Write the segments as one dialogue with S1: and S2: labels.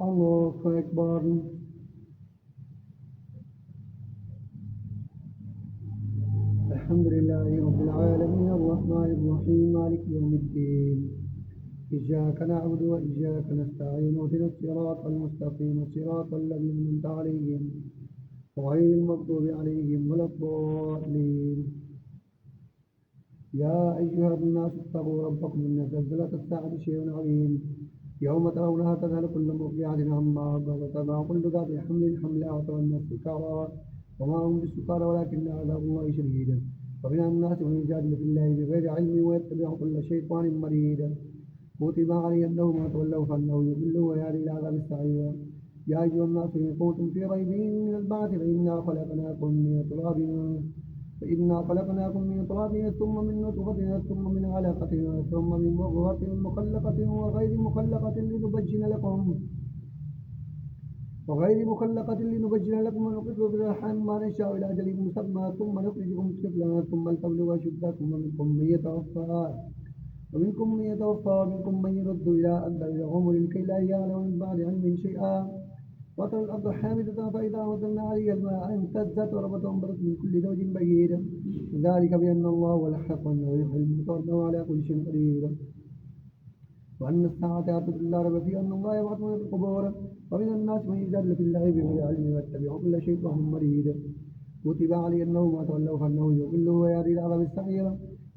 S1: الله أكبر. الحمد لله رب العالمين الرحمن الرحيم مالك يوم الدين. إياك نعبد وإياك نستعين اهدنا الصراط المستقيم صراط الذين أنعمت عليهم غير المغضوب عليهم ولا الضالين. يا أيها الناس اتقوا ربكم إن زلزلة الساعة شيء عظيم يوم ترونها تذهل كل مرضعة عما أرضعت وتضع كل ذات حمل حملها وترى الناس سكارى وما هم بالسكارى ولكن عذاب الله شديد. ومن الناس من يجادل في الله بغير علم ويتبع كل شيطان مريد. كتب علي أنه ما تولوا فأنه يضل ويهدي إلى عذاب السعير. يا أيها الناس إن كنتم في ريب من البعث فإنا خلقناكم من تراب ثم من نطفة ثم من علقة ثم من مضغة مخلقة وغير مخلقة لنبين لكم ونقر في الأرحام ما نشاء إلى أجل مسمى ثم نخرجكم طفلا ثم لتبلغوا أشدكم ومنكم من يرد إلى أرذل العمر لكي لا يعلم من بعد علم شيئا. وترى الأرض حامدة فإذا أنزلنا عليها الماء اهتزت وربت وانبتت من كل زوج بهيج. ذلك بأن الله هو الحق وأنه يحيي الموتى وأنه على كل شيء قدير وأن الساعة آتية لا ريب فيها أن الله يبعث من في القبور. ومن الناس من يجادل في الله بغير علم ويتبع كل شيطان مريد. كتب عليه أنه ما تولوا فأنه يضل ويهدي إلى عذاب السعير.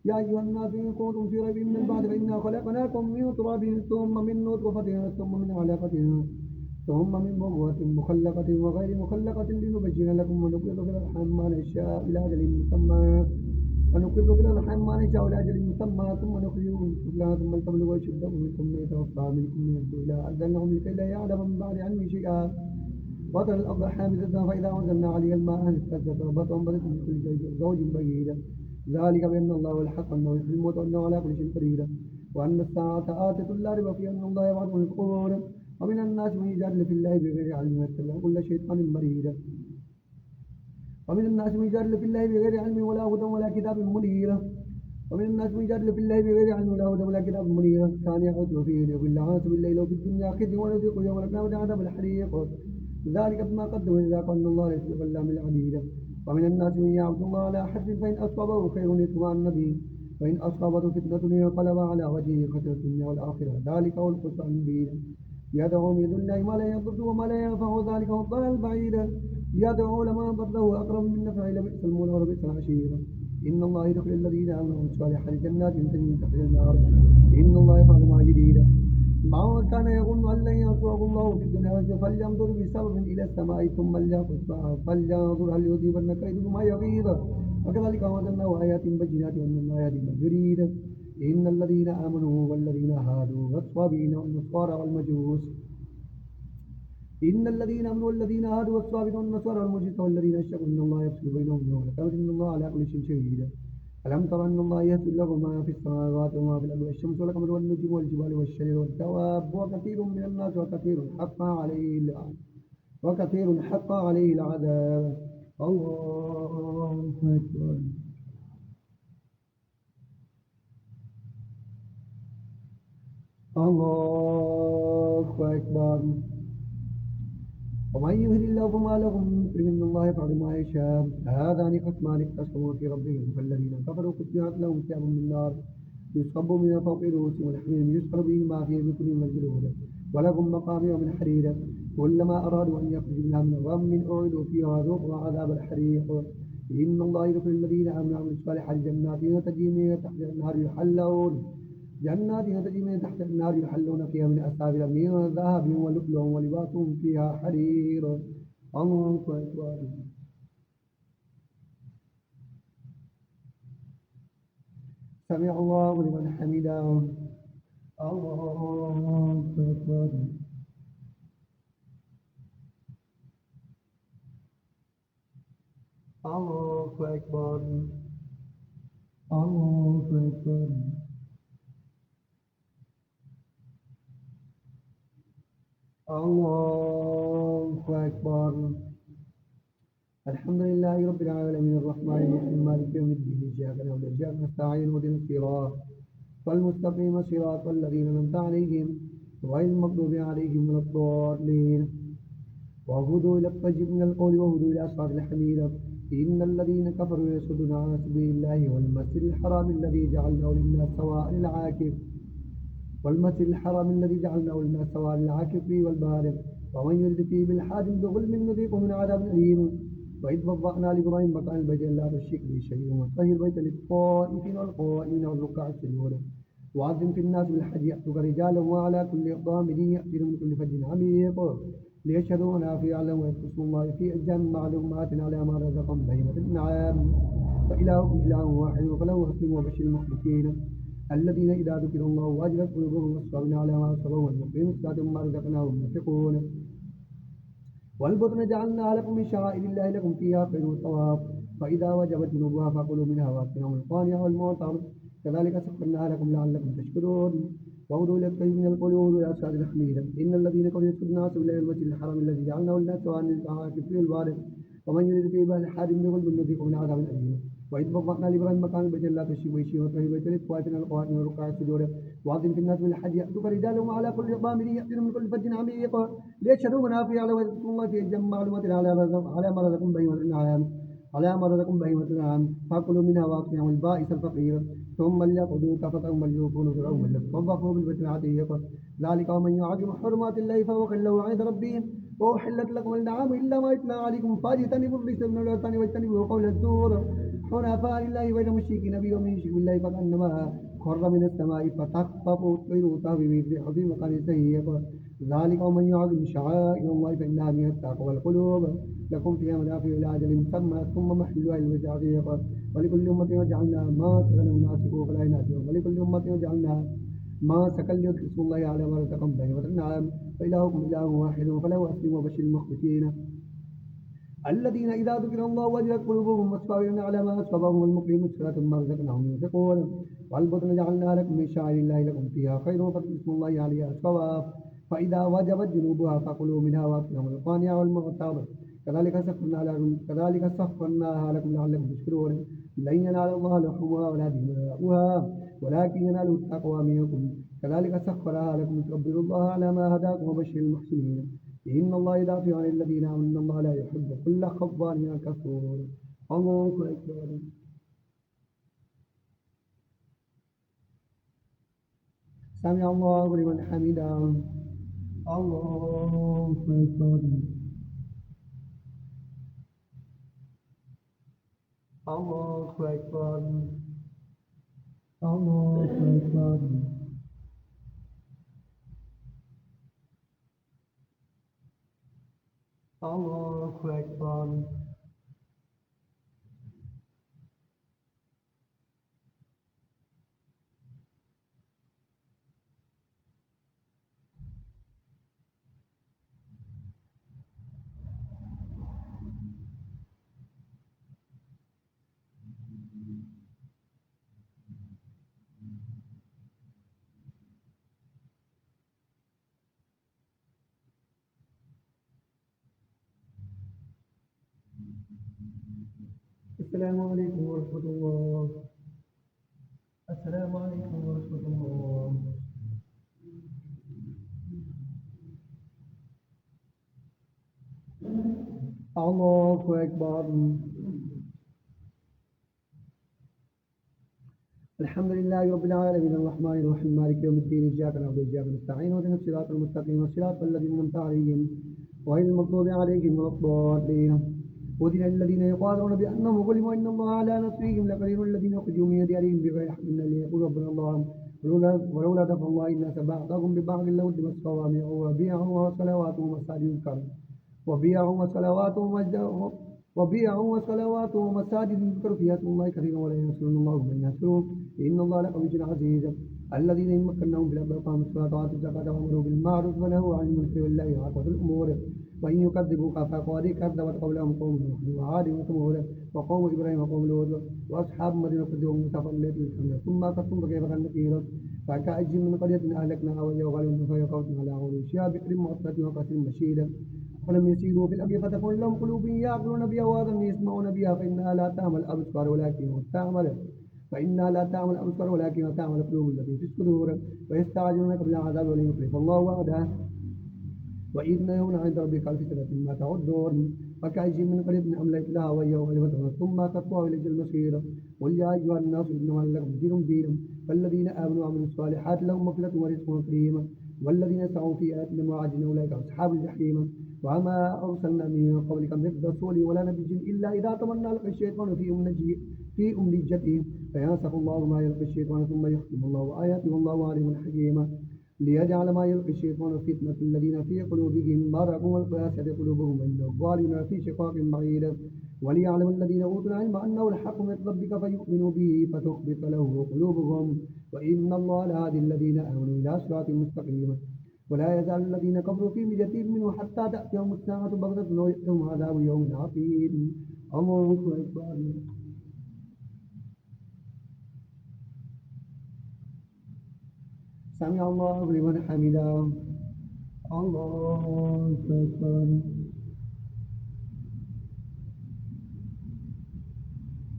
S1: يا أيها الناس إن كنتم في ريب من البعث فإنا خلقناكم من تراب ثم من نطفة ثم من علقة ثم من مضغة مخلقة وغير مخلقة لنبين لكم ونقر في الأرحام ما نشاء إلى أجل مسمى ثم نخرجكم طفلا ثم لتبلغوا أشدكم منكم من يتوفى منكم من يرد إلى أرذل العمر لكي لا يعلم من بعد علم شيئا. وترى الأرض حامدة فإذا أنزلنا عليها الماء اهتزت وربت وانبتت من كل زوج بهيج. ذلك بأن الله هو الحق وأنه يحيي الموتى وأنه على كل شيء قدير وأن الساعة آتية لا ريب فيها أن الله يبعث من القبور. ومن الناس من يجادل في الله بغير علم ويتبع كل شيطان مريد. ومن الناس من يجادل في الله بغير علم ولا هدى ولا كتاب منير. ومن الناس من يجادل في الله بغير علم ولا هدى ولا كتاب منير. كان يعود فيه ليضل عن سبيل الله وفي الدنيا خزي ونذيقه يوم القيامة عذاب الحريق. ذلك بما قدموا إذا قال الله ليس بظلام للعبيد. ومن الناس من يعبد الله على حرف فإن أصابه خير اتبع النبي وإن أصابته فتنة انقلب على وجهه خسر الدنيا والآخرة. ذلك هو الخسران المبين. يدعو من دون الله ما لا يضر وما لا ينفع ذلك هو الضلال البعيد. يدعو لمن ضره أقرب من نفعه لبئس المولى ولبئس العشير. إن الله يدخل الذين آمنوا الصالحات جنات تجري من تحتها الأنهار إن الله يفعل ما يريد. ما كان يظن أن لن ينصره الله في الدنيا فلينظر بسبب إلى السماء ثم فلينظر هل يذيبن كيده ما يغيظ. وكذلك أنزلناه آيات بينات وأن الله يهدي من يريد. إن الذين آمنوا والذين هادوا والصابئين والنصارى والمجوس إن الذين آمنوا والذين هادوا والصابئين والنصارى والمجوس والذين أشركوا إن الله يفصل بينهم يوم القيامة إن الله على كل شيء شهيد. ألم تر أن الله يسجد له ما في السماوات وما في الأرض والشمس والقمر والنجوم والجبال والشجر والدواب وكثير من الناس وكثير حق عليه العذاب. الله أكبر. الله أكبر. ومن يهد الله فما له من مكرم إن الله يفعل ما يشاء. هذان خصمان اختصموا في ربهم فالذين كفروا قطعت لهم ثياب من نار يصب من فوق رؤوسهم والحميم يسقى به ما في بطونهم والجلود ولهم مقامع من حرير كلما أرادوا أن يخرجوا منها من غم أعيدوا فيها ذوقوا عذاب الحريق. إن الله يدخل الذين آمنوا وعملوا الصالحات جنات تجري من تحتها النار يحلون فيها من أساور من ذهب ولؤلؤ ولباسهم فيها حرير. الله أكبر. سمع الله لمن حمده. الله أكبر. الله أكبر. الله أكبر. الله أكبر. الحمد لله رب العالمين الرحمن الرحيم مالك يوم الدين إياك نعبد وإياك نستعين اهدنا الصراط والمستقيم صراط الذين أنعمت عليهم غير المغضوب عليهم ولا الضالين وهدوا إلى الطيب من القول وهدوا إلى صراط الحميد إن الذين كفروا يصدون عن سبيل الله والمسجد الحرام الذي جعلناه للناس سواء العاكف والمسجد الحرام الذي جعلناه للناس سواء العاكف فيه والبارد ومن يرد فيه بالحاد بظلم نذيقه من عذاب أليم وإذ وضعنا لإبراهيم مكان البيت لا تشرك به شيئا وطهر البيت للطائفين والقائمين والركع السجود وأذن في الناس بالحج يأتوك رجالا وعلى كل ضامر يأتي من كل فج عميق ليشهدوا منافع لهم ويذكروا اسم الله في أيام معلومات على ما رزقهم بهيمة الأنعام فإلهكم إله واحد فله أسلموا وبشر المخبتين الذين إذا ذكر الله وجلت قلوبهم واصبرنا على ما أصابهم والمقيم الصلاة مما رزقناهم ينفقون والبطن جعلناها لكم من شعائر الله لكم فيها خير الطواف فإذا وجبت جنوبها فكلوا منها وأطعموا القانع والمعتر كذلك سخرناها لكم لعلكم تشكرون وهدوا إلى الطيب من القلوب وإلى أسعد الحميد إن الذين كفروا يسكنون الناس إلى المسجد الحرام الذي جعلناه للناس سواء العاكف والبارد ومن يريد فيه بحاد بغلب نذيقه من عذاب أليم وإذ بوأنا لإبراهيم مكان البيت لا تشرك به شيئا وطهر البيت للطوائفين القائمين والركع السجود وأذن في الناس بالحج يأتوك رجالا وعلى كل ضامر يأتون من كل فج عميق ليشهدوا منافع لهم ويذكروا الله في أيام معلومات على ما رزقهم بهيمة الأنعام على ما رزقهم بهيمة الأنعام فكلوا منها وأطعموا البائس الفقير ثم ليقضوا تفتهم وليوفوا نذورهم وليطوفوا بالبيت العتيق ذلك ومن يعظم حرمات الله فهو خير له عند ربهم وأحلت لكم النعام إلا ما يتلى عليكم فاجتنبوا الرجس من الأوثان واجتنبوا قول الزور حنفاء لله غير مشركين به ومن يشرك بالله فكأنما خر من السماء فتخطفه الطير تهوي بريح في مكان سيئ ذلك ومن يعظم شعائر الله فإنها من التقوى والقلوب لكم فيها منافع إلى أجل مسمى ثم محلها إلى العتيق ولكل أمة وجعلنا ما سكن مناسكه فلا يناسكهم ولكل أمة وجعلنا ما سكن ليذكر اسم الله على ما رزقهم بهيمة الأنعام فإلهكم إله واحد فله أسلموا وبشر المخبتين الذين إذا ذكر الله وجلت قلوبهم والصابرين على ما أصابهم والمقيم الصلاة مما رزقناهم ينفقون والبطن جعلنا لكم من شعائر الله لكم فيها خير فاذكروا اسم الله عليها الصواب فإذا وجبت جنوبها فكلوا منها وأطعموا القانع والمعتر كذلك سخرناها لكم لعلكم تشكرون لن ينال الله لحومها ولا دماؤها ولكن يناله التقوى منكم كذلك سخرها لكم تكبروا الله على ما هداكم وبشر المحسنين إن الله يدافع عن الذين آمنوا إن الله لا يحب كل خضان كفور الله أكبر سمع الله لمن حمده الله أكبر الله أكبر الله أكبر الله أكبر السلام عليكم ورحمة الله السلام عليكم ورحمة الله الله أكبر الحمد لله رب العالمين الرحمن الرحيم مالك يوم الدين إياك نعبد وإياك نستعين واهدنا الصراط المستقيم صراط الذين أنعمت عليهم غير المغضوب عليهم ولا الضالين أذن الذين يقالون بأنهم ظلموا إن الله على نصرهم لقدير الذين أخرجوا من ديارهم بغير حق إلا ليقولوا ربنا الله ولولا دفع الله الناس بعضهم ببعض لهدمت صوامع وبيع وصلوات ومساجد يذكر وبيع وصلوات ومساجد يذكر فيها اسم الله كثيرا ولا ينصرون الله من ينصره إن الله لقوي عزيز الذين إن مكناهم في الأرض أقاموا الصلاة وآتوا الزكاة وأمروا بالمعروف ونهوا عن المنكر والله عاقبة الأمور وإن يكذبوك فقد كذبت قبلهم قوم نوح وعاد وثمود وقوم إبراهيم وقوم لوط وأصحاب مدينة كذبوا موسى فأغرقناهم ثم أخذتم فكيف كان نكير فكأي من قرية أهلكناها وهي ظالمة فهي قوت على عروشها بئر معطلة وقصر مشيد ولم يسيروا في الأرض فتكون لهم قلوب يعقلون بها وآذان يسمعون بها فإنها لا تعمى الأبصار ولكن تعمى فإنها لا تعمل الأبصار ولكن تعمل القلوب التي في الصدور ويستعجلونك بالعذاب ولن يخلف الله وعده وإن يوم عند ربك ألف سنة ما تعدون فكأي من قرية أمليت لها وهي غالبة ثم تقوى إلى المصير قل يا أيها الناس إنما لكم دين فالذين آمنوا وعملوا الصالحات لهم مغفرة ورزق كريم والذين سعوا في آياتنا معاجزين أولئك أصحاب الجحيم وما أرسلنا من قبلك من رسول ولا نبي إلا إذا تمنى ألقى الشيطان في أمنيته فينسخ الله ما يلقي الشيطان ثم يحكم الله آياته والله عليم حكيم ليجعل ما يلقي الشيطان فتنة الذين في قلوبهم مرض والقاسية قلوبهم عند الظالمين في شقاق بعيد وليعلم الذين أوتوا العلم أنه الحق من ربك فيؤمنوا به فتخبت له قلوبهم وإن الله لهادي الذين آمنوا إلى صراط مستقيم ولا يزال الذين كفروا في مرية منه حتى تأتيهم الساعة بغتة ويأتيهم عذاب يوم عقيم الله أكبر سمع الله لمن حمده الله أكبر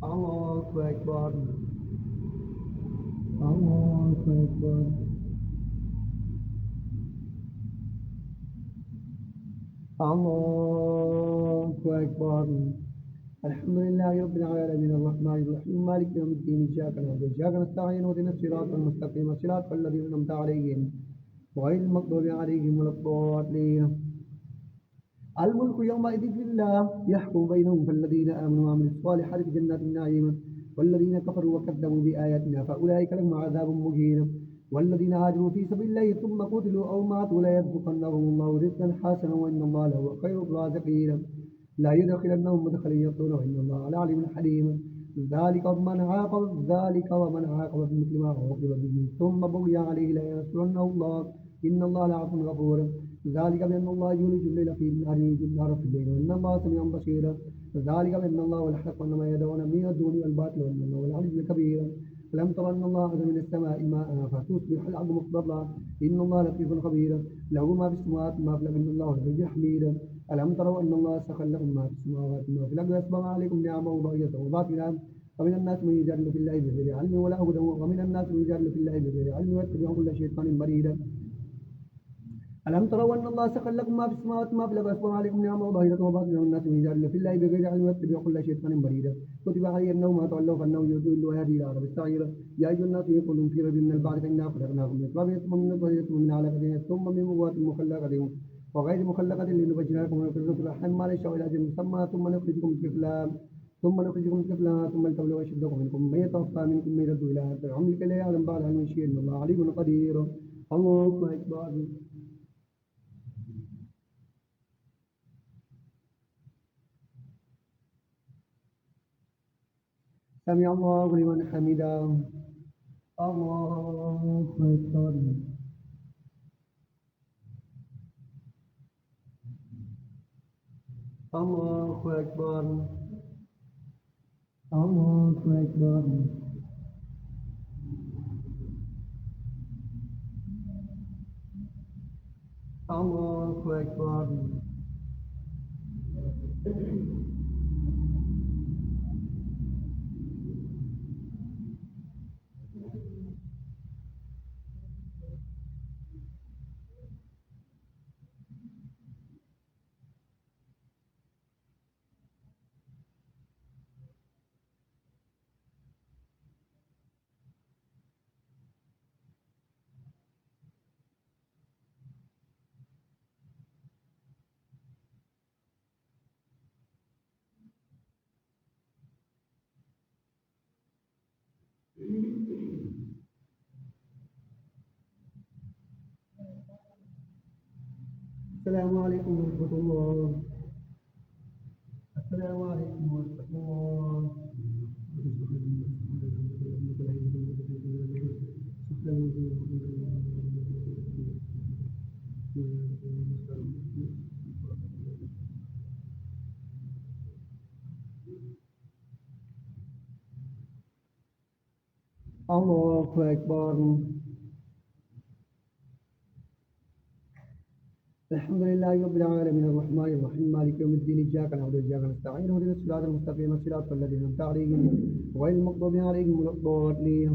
S1: الله أكبر الله أكبر الله أكبر الحمد لله رب العالمين الرحمن الرحيم مالك يوم الدين إياك نعبد وإياك نستعين اهدنا الصراط المستقيم صراط الذين أنعمت عليهم غير المغضوب عليهم ولا الضالين الملك يومئذ لله يحكم بينهم فالذين آمنوا وعملوا الصالحات في جنات النعيم والذين كفروا وكذبوا بآياتنا فأولئك لهم عذاب مهين والذين هاجروا في سبيل الله ثم قتلوا أو ماتوا لا يرزقنهم الله رزقا حسنا وإن الله لهو خير الرازقين لا يدخلنهم مدخلا يرضونه إن الله على عليم حليم ذلك ومن عاقب بمثل ما عوقب به ثم بغي عليه لا ينصرنه الله إن الله لعفو غفور ذلك بأن الله يولج الليل في النهار ويولج النهار في الليل وإن الله سميع بصير ذلك بأن الله هو الحق وأن ما يدعون من الدون والباطل وأن الله هو العلي الكبير ألم تر أن الله أنزل من السماء ماء فتصبح الأرض مخضرا إن الله لطيف خبير له ما في السماوات وما في الأرض إن الله العزيز الحميد ألم تروا أن الله سخر لكم ما في السماوات وما في الأرض وأسبغ عليكم نعمه ظاهرة وباطنة ومن الناس من يجادل في الله بغير علم ولا هدى ومن الناس من يجادل في الله بغير علم ويتبع كل شيطان مريد ألم تروا أن الله سخر لكم ما في السماوات وما في الأرض وأسبغ عليكم نعمه ظاهرة وباطنة والناس من يجادل في الله بغير علم ويتبع كل شيطان مريد كتب عليه أنه ما تولوا فأنه يضل ويهدي إلى عذاب السعير يا أيها الناس إن كنتم في ريب من البعث فإنا خلقناكم من تراب ثم من نطفة ثم من علقة ثم من مضغة مخلقة وغير مخلقة لنبين لكم ونخرجكم في الأرحام ما نشاء إلى أجل مسمى ثم نخرجكم طفلا ثم لتبلغوا أشدكم منكم من يتوفى منكم من يرد إلى أرض العمر لكي لا يعلم بعد علم شيئا إن الله عليم قدير الله أكبر سمع الله لمن حمده الله أكبر الله أكبر الله أكبر الله أكبر السلام عليكم ورحمة الله السلام عليكم ورحمة الله الله أكبر الحمد لله رب العالمين الرحمن الرحيم مالك يوم الدين إياك نعبد وإياك نستعين اهدنا الصراط المستقيم صراط الذين أنعمت عليهم غير المغضوب عليهم ولا الضالين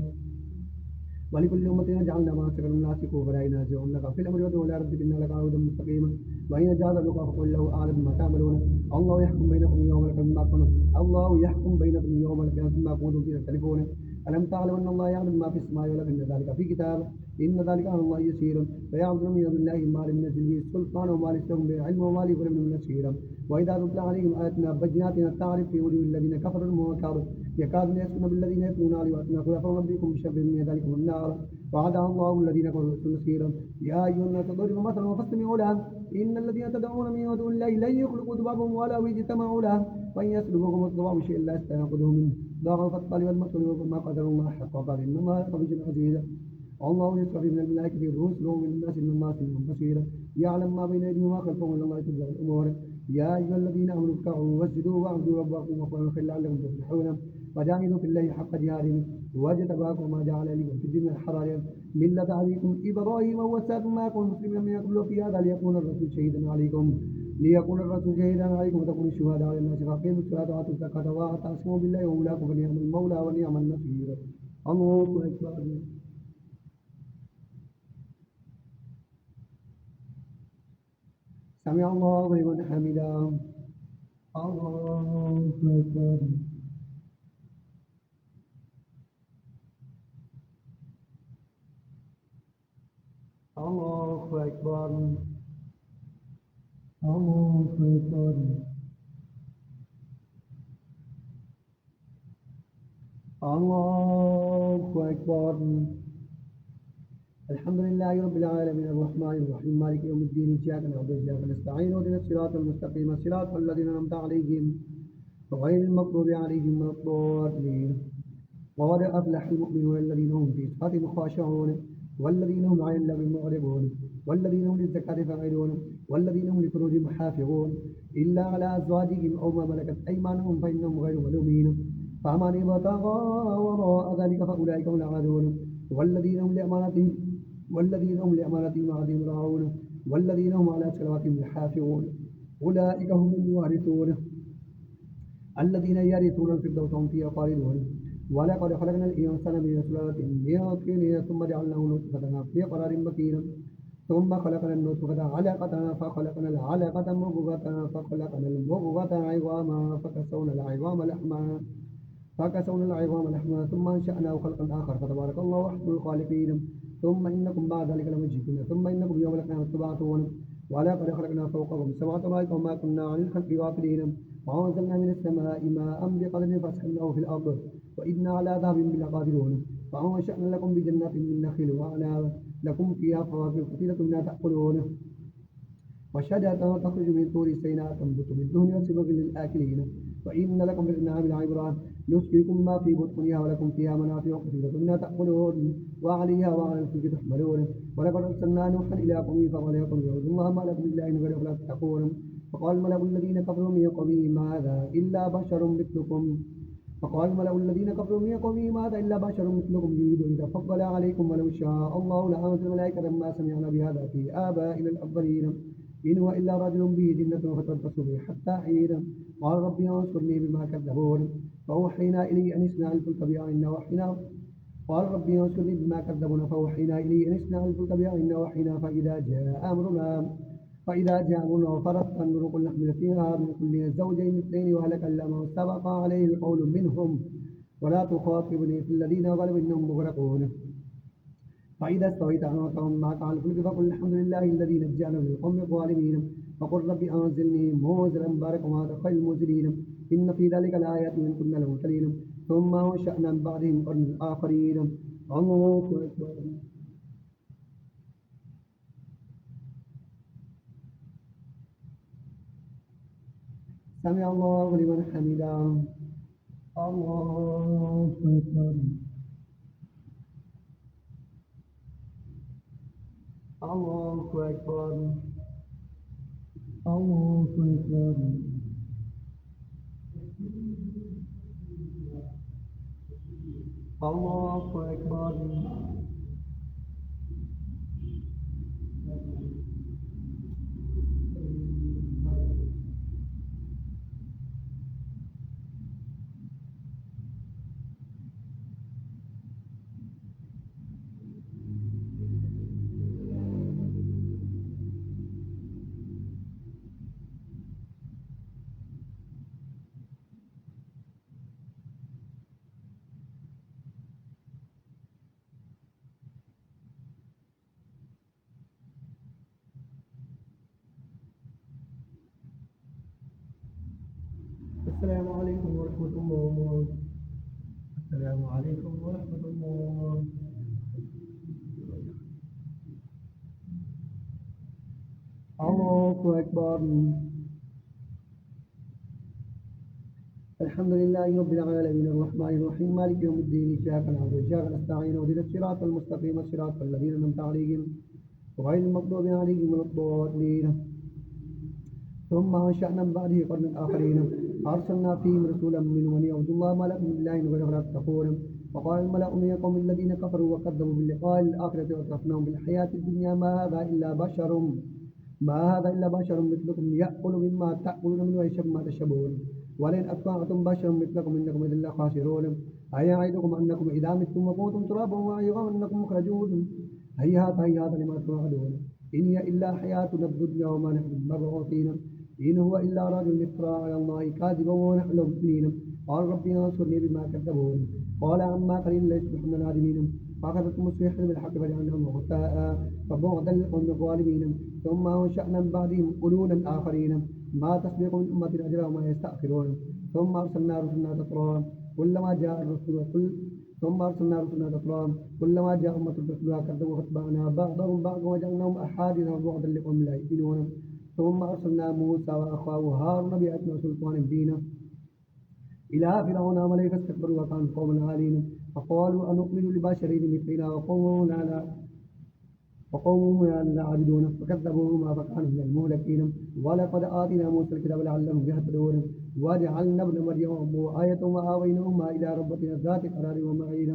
S1: ولكل أمة جعلنا مناسكا ناسكوا فلا ينازعونك في الأمر وادعوا إلى ربك إن لك عهدا مستقيما وإن جادلوك فقل له أعلم ما تعملون الله يحكم بينكم يوم القيامة بما كنتم الله يحكم بينكم يوم القيامة بما كنتم فيه تختلفون ألم تعلم أن الله يعلم ما في السماء والأرض إن ذلك في كتاب إن ذلك على الله يسير فيعبدون من دون الله ما لم ينزل به سلطان وما ليس لهم به علم وما لهم من نصير وإذا تتلى عليهم آياتنا بينات تعرف في وجوه الذين كفروا المنكر يكادون يسكنون بالذين يتلون عليهم قل أفربكم بشر من ذلكم النار وعدها الله الذين كفروا نصيرا يا أيها الناس ضربوا مثلا فاستمعوا له إن الذين تدعون من دون الله لن يخلقوا ذبابا ولا يجتمعوا له وإن يسلبهم الذباب شيئا لا يستنقذه منه ضاع فالطالب والمطلوب ما قدر الله حق قدر إنما قبل عزيزا الله يصطفي من الملائكة الرسل ومن الناس من الناس من بصيرا يعلم ما بين أيديهم وما خلفهم إلى الله تبلغ الأمور يا أيها الذين آمنوا اركعوا واسجدوا واعبدوا ربكم وقولوا خير لعلكم تفلحون وجاهدوا في الله حق جهاده واجتباكم وما جعل لكم في الدين الحرار ملة أبيكم إبراهيم ووصاكم ما كنتم مسلمين من قبل في هذا ليكون الرسول شهيدا عليكم وتكونوا شهداء على الناس فأقيموا الصلاة وآتوا الزكاة واعتصموا بالله وأولاكم فنعم المولى ونعم النصير الله أكبر سمع الله لمن حمده الله أكبر الله أكبر الله أكبر الله أكبر الحمد لله رب العالمين الرحمن الرحيم مالك يوم الدين إياك نعبد وإياك نستعين اهدنا الصراط المستقيم صراط الذين أنعمت عليهم غير المغضوب عليهم ولا الضالين وقد أفلح المؤمنون الذين هم في صلاتهم خاشعون والذين هم عن اللغو معرضون والذين هم للزكاة فاعلون والذين هم لفروجهم حافظون إلا على أزواجهم أو ما ملكت أيمانهم فإنهم غير ملومين فمن ابتغى وراء ذلك فأولئك هم العادون والذين هم لأمانتهم وعهدهم راعون والذين هم على صلواتهم يحافظون أولئك هم الوارثون الذين يرثون الفردوس هم فيها خالدون ولقد خلقنا الإنسان من سلالة من طين ثم جعلناه نطفة في قرار مكين ثم خلقنا النطفة علقة فخلقنا العلقة مضغة فخلقنا المضغة عظاما فكسونا العظام لحما ثم أنشأناه خلقا آخر فتبارك الله أحسن الخالقين ثم إنكم بعد ذلك لمجيئون ثم إنكم يوم القيامة تبعثون ولقد خلقنا فوقكم سبع طرائق وما كنا عن الخلق غافلين وأنزلنا من السماء ماء بقدر فأسكناه في الأرض وإنا على ذهب لقادرون فأنشأنا لكم بجنات من نخيل وأعناب لكم فيها فواكه كثيرة منها تأكلون وشجرة تخرج من طور سيناء تنبت من دهن وسبب للآكلين وإن لكم في الأنعام لعبرات نسقيكم ما في بطونها ولكم فيها منافع كثيرة منها تأكلون وعليها وعلى الفلك تحملون ولقد أرسلنا نوحا إلى قومه فقال يا قوم اعبدوا الله ما لكم من إله غيره فلا تتقون فقال الملأ الذين كفروا من قومه ما هذا إلا بشر مثلكم إلا بشر مثلكم يريد أن يتفضل عليكم ولو شاء الله لأنزل الملائكة ما سمعنا بهذا في آبائنا الأولين إن هو إلا رجل به جنة فتربصوا به حتى حين قال ربي انصرني بما كذبون فأوحينا إليه أن اصنع الفلك بأعيننا وحينا قال ربي انصرني بما كذبون فأوحينا إليه أن اصنع الفلك بأعيننا وحينا فإذا جاء أمرنا وفرت النور قل نحمل فيها من كل زوجين اثنين وهلك إلا ما سبق عليه القول منهم ولا تخاطبني في الذين ظلموا إنهم مغرقون فإذا استويت أنا ومن معك على الفلك فقل الحمد لله الذي نجانا من القوم الظالمين فقل رب أنزلني منزلا مباركا وهذا خير المنزلين إن في ذلك لآيات إن كنا لمرسلين ثم أنشأنا من بعدهم قرنا آخرين الله أكبر سمع الله لمن حمده الله أكبر الله أكبر الله أكبر الله أكبر السلام عليكم ورحمة الله. السلام عليكم ورحمة الله. الله أكبر. الحمد لله رب العالمين الرحمن الرحيم مالك يوم الدين إياك نعبد وإياك نستعين اهدنا الصراط المستقيم صراط الذين أنعمت عليهم غير المغضوب عليهم ولا الضالين. ثم أنشأنا من بعده قرنا آخرين أرسلنا فيهم رسولا منهم أن يعبدوا الله ما لكم من إله غيره ولا تتقون. وقال الملأ من القوم الذين كفروا وكذبوا باللقاء الآخرة وأترفناهم بالحياة الدنيا ما هذا إلا بشر مثلكم يأكل مما تأكلون منه ويشرب ما تشربون ولئن أتبعتم بشرا مثلكم إنكم إذا لخاسرون. أيعدكم أنكم إذا متم وكنتم ترابا وعظاما أنكم مخرجون. هيهات هيهات لما توعدون إن هي إلا حياتنا الدنيا وما نحن بمبعوثين إن هو إلا رجل افترى على الله كاذبا ونحن له مؤمنين. قال ربي انصرني بما كذبون قال عما قليل ليصبحن نادمين. فأخذتهم الصيحة بالحق فجعلناهم غثاء فبعدا للقوم الظالمين. ثم أنشأنا من بعدهم قرونا آخرين ما تسبق من أمة أجرها وما يستأخرون. ثم أرسلنا رسلنا تترى كلما جاء الرسول ثم أرسلنا رسلنا تترى كلما جاء أمة رسولها كذبوا فاتبعنا بعضهم بعضا وجعلناهم أحاديث وبعدا لقوم لا يؤمنون. ثم أرسلنا موسى وأخاه هارون بآياتنا وسلطان مبين إلى فرعون وملئه فاستكبروا وكانوا قوما عالين. فقالوا أنؤمن لبشرين مثلنا وقومهم لا عابدون فكذبوهما فكانوا من المهلكين. ولقد آتينا موسى الكتاب لعلهم يهتدون وجعلنا ابن مريم آية وآويناهما إلى ربنا ذات قرار ومعين.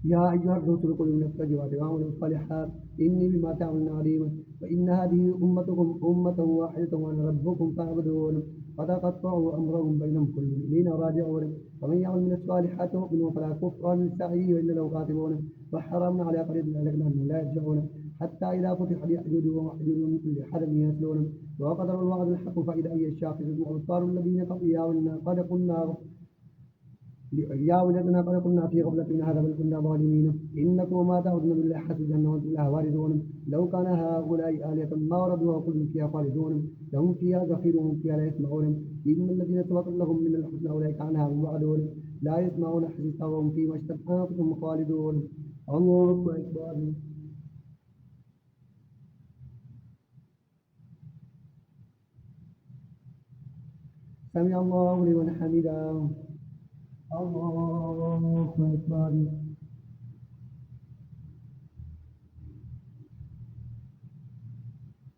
S1: يا أيها الرسل كلوا من الطيبات وعملوا الصالحات إني بما تعملون عليم. وإن هذه أمتكم أمة واحدة وأنا ربكم فاعبدون. فتقطعوا أمرهم بينهم كل إلينا راجعون. ومن يعمل من الصالحات مؤمن فلا كفران لسعيه وإن له كاتبون. وحرمنا على قرية أهلكناهم لا يرجعون حتى إذا فتح يأجوج ومأجوج من كل حدب ينسلون. وقدر الوعد الحق فإذا أي الشاخص أبصار الذين قد قلنا يا ولدنا قد كنا في غفلة من هذا بل كنا ظالمين. إنكم وما تعبدون بالله حسب جهنم وأنتم لها واردون. لو كان هؤلاء آلهة ما وردوها كل فيها خالدون. لهم فيها زفير وهم فيها لا يسمعون. إن الذين سبق لهم من الحسنى أولئك عنها مبعدون لا يسمعون حديثا وهم فيما اشتهت أنفسهم خالدون. الله أكبر. سمع الله لمن حمده. الله أكبر.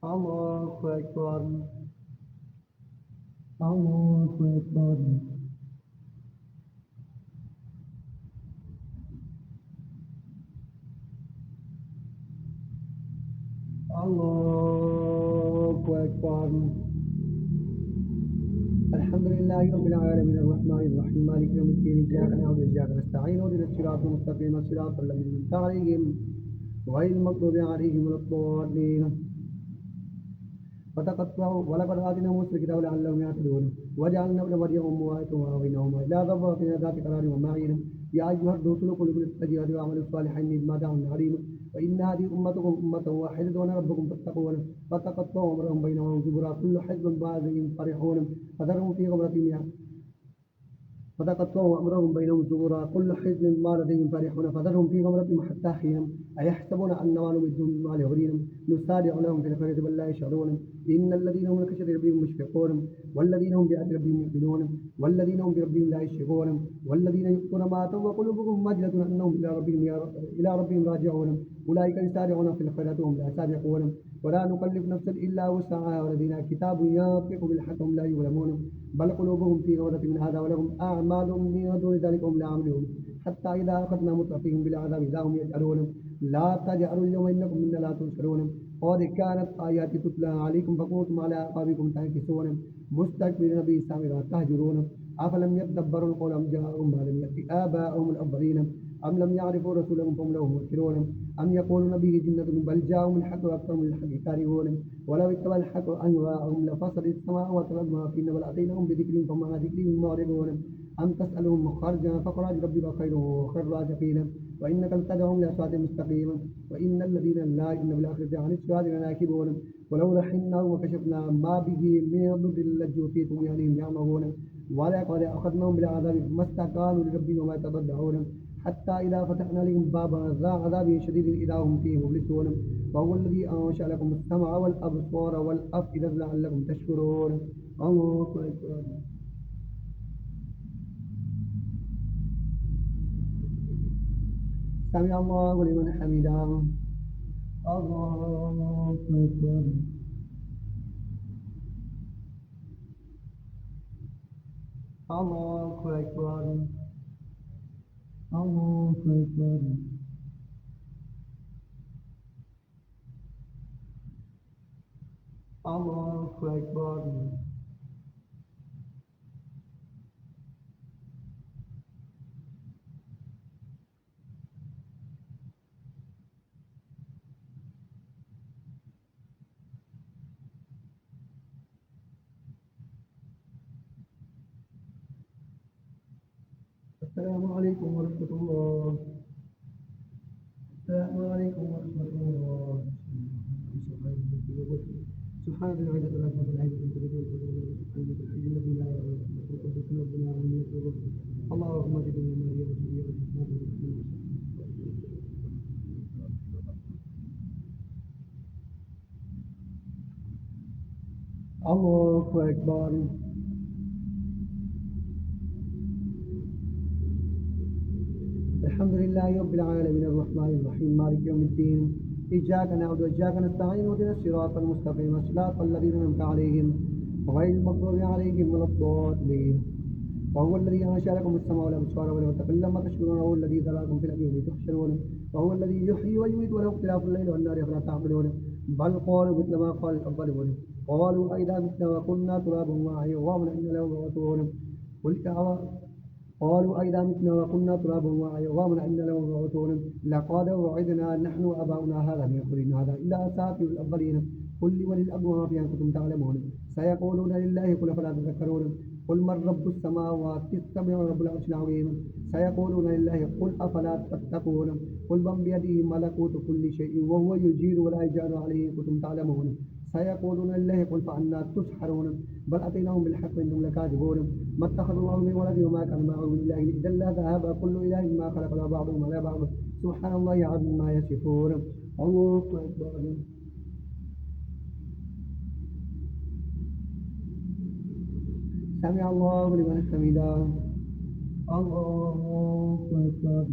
S1: الله أكبر. الله أكبر. الله أكبر. الحمد لله رب العالمين الرحمن الرحيم مالك يوم الدين إياك نعبد وإياك نستعين اهدنا الصراط المستقيم صراط الذين أنعمت عليهم غير المغضوب عليهم ولا الضالين. فتقطعوا ولقد آتينا موسى الكتاب لعلهم يهتدون وجعلنا ابن مريم آية وآويناهما إلى ربنا ذات قرار ومعين. يا أيها الرسل كلوا من الطيبات وأعملوا الصالحين بما تعملون عليم. وإن هذه أمتكم أمة واحدة وأنا ربكم فاتقون. فتقطعوا أمرهم بينهم زبرا كل حزب بما فرحون. فذرهم في غمرتهم فتقطعوا أمرهم بينهم زبرا كل حزب ما لديهم فرحون. فذرهم في غمرتهم حتى حين أيحسبون أن ما نمدهم من مال غريم نسارع لهم في الخيرات بل لا يشعرون. إن الذين هم من خشية ربهم مشفقون والذين هم بآيات ربهم يؤمنون والذين هم بربهم لا يشركون والذين يؤتون ما آتوا وقلوبهم وجلة أنهم إلى ربهم راجعون. أولئك يسارعون في الخيرات وهم لا سابقون. ولا نكلف نفسا إلا وسعها ولدينا كتاب ينطق بالحق وهم لا يظلمون. بل قلوبهم في غفلة من هذا ولهم أعمال من دون ذلك هم لا يعملون. حتى إذا أخذنا مترفيهم بالعذاب إذا هم يجأرون. لا تجأروا اليوم إنكم منا لا تنصرون. قد كانت آياتي تتلى عليكم فكنتم على أعقابكم تنكصون مستكبرين به سامرا تهجرون. أفلم يتدبروا القول أم جاءهم ما لم يأت آباءهم الأولين أم لم يعرفوا رسولهم فهم له منكرون. أم يقولون به جنة بل جاءهم الحق وأكثرهم للحق كارهون. ولو اتبع الحق أهواءهم لفسدت السماوات والأرض وما فيهن بل أتيناهم بذكر فما ذكرهم معرضون. أم تسألهم خرجا فخراج ربك خير وخير الرازقين. وإنك لتدعوهم إلى صراط مستقيم. وإن الذين لا يؤمنون بالآخرة عن الصراط لناكبون. ولو رحمناه وكشفنا ما به من ضر لجوا في طغيانهم يعمهون ولقد أخذناهم بالعذاب فما استكانوا لربهم وما يتضرعون حتى إذا فتحنا لهم بابا ذا عذاب شديد إذا هم فيه مبلسون وهو الذي أنشأ لكم السمع والأبصار والأفئدة لعلكم تشكرون الله أكبر سمع الله لمن حمده الله أكبر الله أكبر الله أكبر الله أكبر السلام عليكم ورحمة الله السلام عليكم ورحمة الله سبحان الله العزة والعزة والعزة سبحان الحي الذي لا يموت وقدس ربنا عن يسوع اللهم اجعلنا من اليوم الله أكبر الحمد لله رب العالمين الرحمن الرحيم مالك يوم الدين إياك نعبد وإياك نستعين اهدنا الصراط المستقيم صراط الذين أنعمت عليهم غير المغضوب عليهم ولا الضالين وهو الذي أنشأ لكم السماء والأبصار والأفئدة لما تشكرون وهو الذي ذراكم في الأرض تحشرون وهو الذي يحيي ويميت وله اختلاف الليل والنهار فلا تعقلون بل قالوا مثل ما قال الأولون قالوا أئذا متنا وكنا ترابا وعظاما إنا لمبعوثون قل قالوا أئذا متنا وكنا ترابا وعظاما إنا لمبعوثون لقد وعدنا نحن وآباؤنا هذا من قبل هذا إلا أساطير الأولين قل لمن الأرض وما فيها إن كنتم تعلمون سيقولون لله قل فلا تذكرون قل من رب السماوات السبع ورب العرش العظيم سيقولون لله قل أفلا تتقون قل من بيده ملكوت كل شيء وهو يجير ولا يجار عليه إن كنتم تعلمون سيقولون لله قل فأنا تسحرون بل أتيناهم بالحق إنهم لكاذبون ما اتخذوا الله من ولد وما كان معه من إله إذا لا ذهب كل إله ما خلق له بعضهم على بعض سبحان الله عما يصفون الله أكبر سمع الله لمن حمده الله أكبر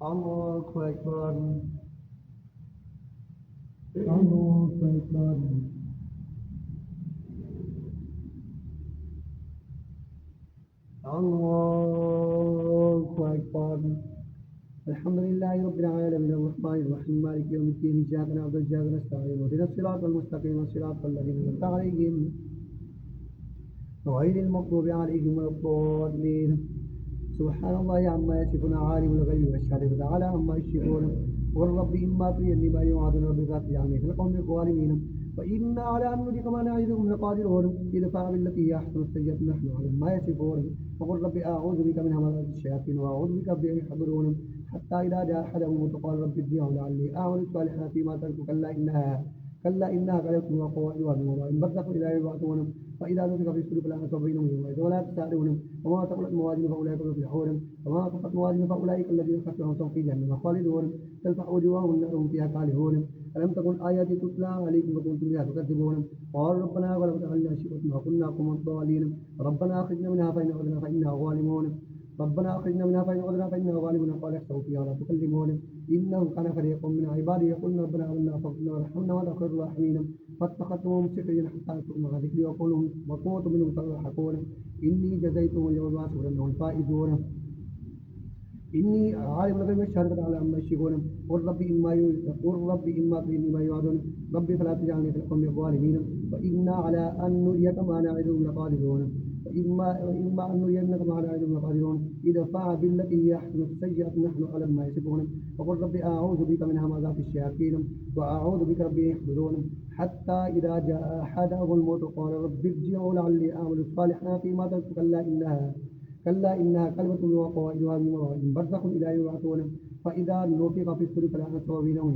S1: الله أكبر الله أكبر الله أكبر الحمد لله رب العالمين الرحمن الرحيم مالك يوم الدين إياك نعبد وإياك نستعين اهدنا الصراط المستقيم صراط الذين أنعمت عليهم غير المغضوب عليهم ولا الضالين سبحان الله عما يصفون عالم الغيب والشهادة تعالى عما يشركون والرب إما تريني ما يوعدون بذات يعني في القوم الظالمين فإنا على أن نريك ما نعيدهم لقادرون ادفع بالتي هي أحسن السيئة نحن على ما يصفون وقل رب أعوذ بك من همزات الشياطين وأعوذ بك رب أن يحضرون حتى إذا جاء أحدهم وقال رب ارجعون لعلي أعمل صالحا فيما تركت كلا إنها قليلة وقوائها من ورائهم برزخ إلى يبعثون فإذا نفخ في الصور فلا أنساب بينهم يومئذ ولا تساءلون وما ثقلت موازين فأولئك هم المفلحون وما خفت موازين فأولئك الذين خسروا أنفسهم في جهنم خالدون تلفح وجوههم النار هم فيها كالهون ألم تكن آياتي تتلى عليكم وكنتم بها تكذبون قال ربنا غلبت علينا شقوتنا وكنا قوما ضالين ربنا أخرجنا منها فإن عدنا فإنا ظالمون ربنا أخرجنا منها فإن عدنا فإنا غالبون قال اخسئوا فيها ولا تكلمون إنه كان فريق من عبادي يقولون ربنا آمنا فاغفر وارحمنا وأنت خير الراحمين فاتخذتموهم سخريا حتى أنفقوا مع ذكري وقوتوا منهم تضحكون إني جزيتهم اليوم بما صبروا أنهم الفائزون إني عالم الغيب والشهادة على عما يشركون قل ربي إما تريني ما يوعدون ربي فلا تجعلني في القوم الظالمين وإنا على أن نريك ما نعدهم لقادرون وإما أن نرينك ما نعدهم لقادرون ادفع بالتي هي أحسن السيئة نحن على ما يصفون وقل ربي أعوذ بك من همزات الشياطين وأعوذ بك ربي يحضرون حتى إذا جاء أحدهم الموت قال رب ارجعوا لعلي أعمل صالحا فيما تركت كلا كلا إنها كلمة وقائلها من ورائهم برزخ إلى يوم يبعثون فإذا نفخ في الصور فلا أنساب بينهم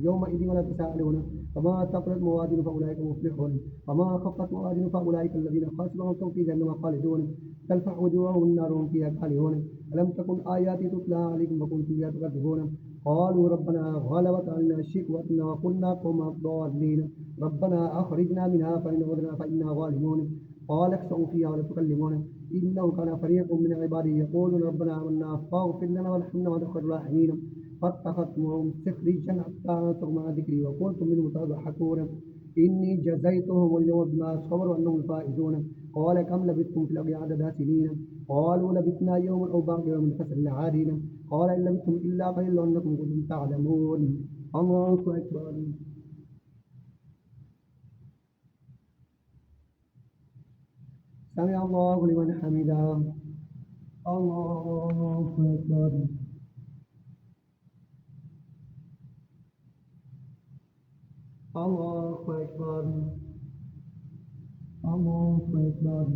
S1: يومئذ ولا تساءلون فما ثقلت موازين فأولئك مفلحون وما خفت موازين فأولئك الذين خسروا أنفسهم في جهنم خالدون تلفح وجوههم النار وهم فيها كالحون ألم تكن آياتي تتلى عليكم فكنتم بها تكذبون قالوا ربنا غلبت علينا شقوتنا وكنا قوما ضالين ربنا أخرجنا منها فإن عدنا فإنا ظالمون قال اخسئوا فيها ولا تكلمون إنه كان فريق من عبادي يقولون ربنا آمنا فاغفر لنا وارحمنا وأنت خير الراحمين فاتخذتموهم سخريا حتى أنسوا مع ذكري وكنتم منهم تضحكون إني جزيتهم اليوم بما صبروا أنهم الفائزون قال كم لبثتم في الأرض عدد سنين قالوا لبثنا يوما أو بعض يوم فاسأل عادين قال إن لبثتم إلا قليلا أنكم كنتم تعلمون الله أكبر سمع الله لمن حمده الله أكبر الله أكبر الله أكبر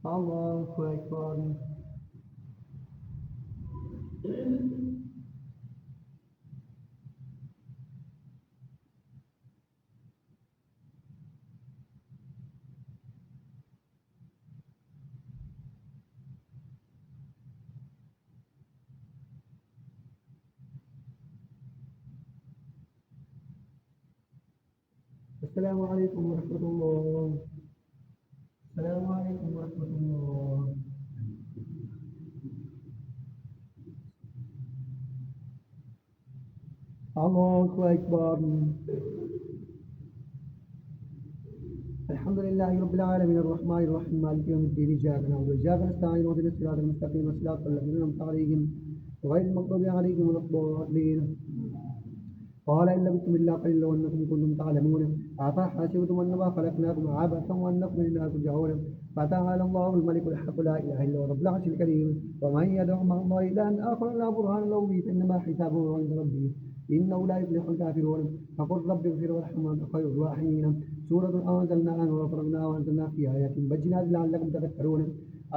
S1: الله أكبر السلام عليكم ورحمة الله السلام عليكم ورحمة الله الله أكبر الحمد لله رب العالمين الرحمن الرحيم مالك يوم الدين إياك نعبد وإياك نستعين اهدنا الصراط المستقيم صراط الذين أنعمت عليهم غير المغضوب عليهم ولا الضالين قال إن لبثتم إلا قليلا وأنكم كنتم تعلمون أفحسبتم أنما خلقناكم عبثا وأنكم إلينا ترجعون فتعالى الله الملك الحق لا إله إلا هو رب العرش الكريم ومن يدعو مع الله إلها آخر لا برهان له به فإنما حسابه عند ربه إنه لا يفلح الكافرون فقل رب اغفر وارحم وأنت خير الراحمين سورة أنزلناها وفرضناها وأنزلنا فيها آيات بينات لعلكم تذكرون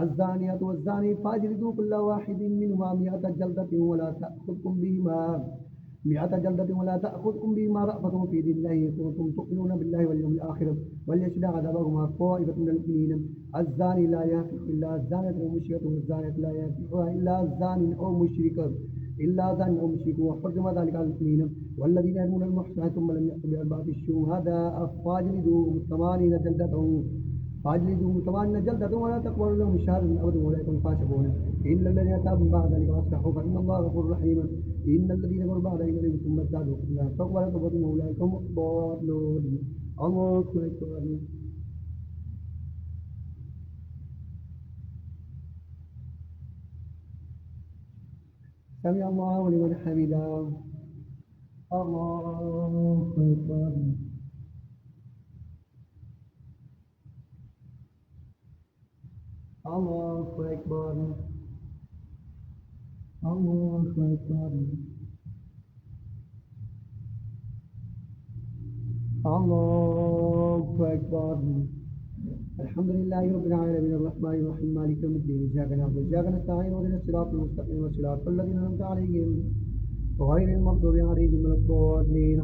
S1: الزانية والزاني فاجلدوا كل واحد منهما 100 جلدة ولا تأخذكم بهما 100 جلدة ولا تأخذكم بما رأفة في دين الله إن كنتم تؤمنون بالله واليوم الآخر وليشهد عذابهما طائفة من المؤمنين الزاني لا ينكح إلا الزانية أو مشركة والزانية لا ينكحها إلا زان أو مشرك إلا زان أو مشرك وحرم ذلك على المؤمنين والذين يرمون المحصنات ثم لم يأتوا بأربعة الشهداء فاجلدوهم 80 جلدة فاجلدوهم 80 جلدة ولا تقبلوا لهم شهادة أبدا أولئك هم الفاسقون إلا الذين تابوا بعد ذلك وأصلحوا فإن الله غفور رحيم إن الذين كفروا بعد إيمانهم ثم ازدادوا كفرا فأقبل توبتهم أولئك هم الضالون الله أكبر سمع الله لمن حمده الله أكبر الله أكبر الله أكبر الله أكبر الحمد لله رب العالمين الرحمن الرحيم مالك يوم الدين إياك نعبد وإياك نستعين اهدنا الصراط المستقيم صراط الذين أنعمت عليهم غير المغضوب عليهم ولا الضالين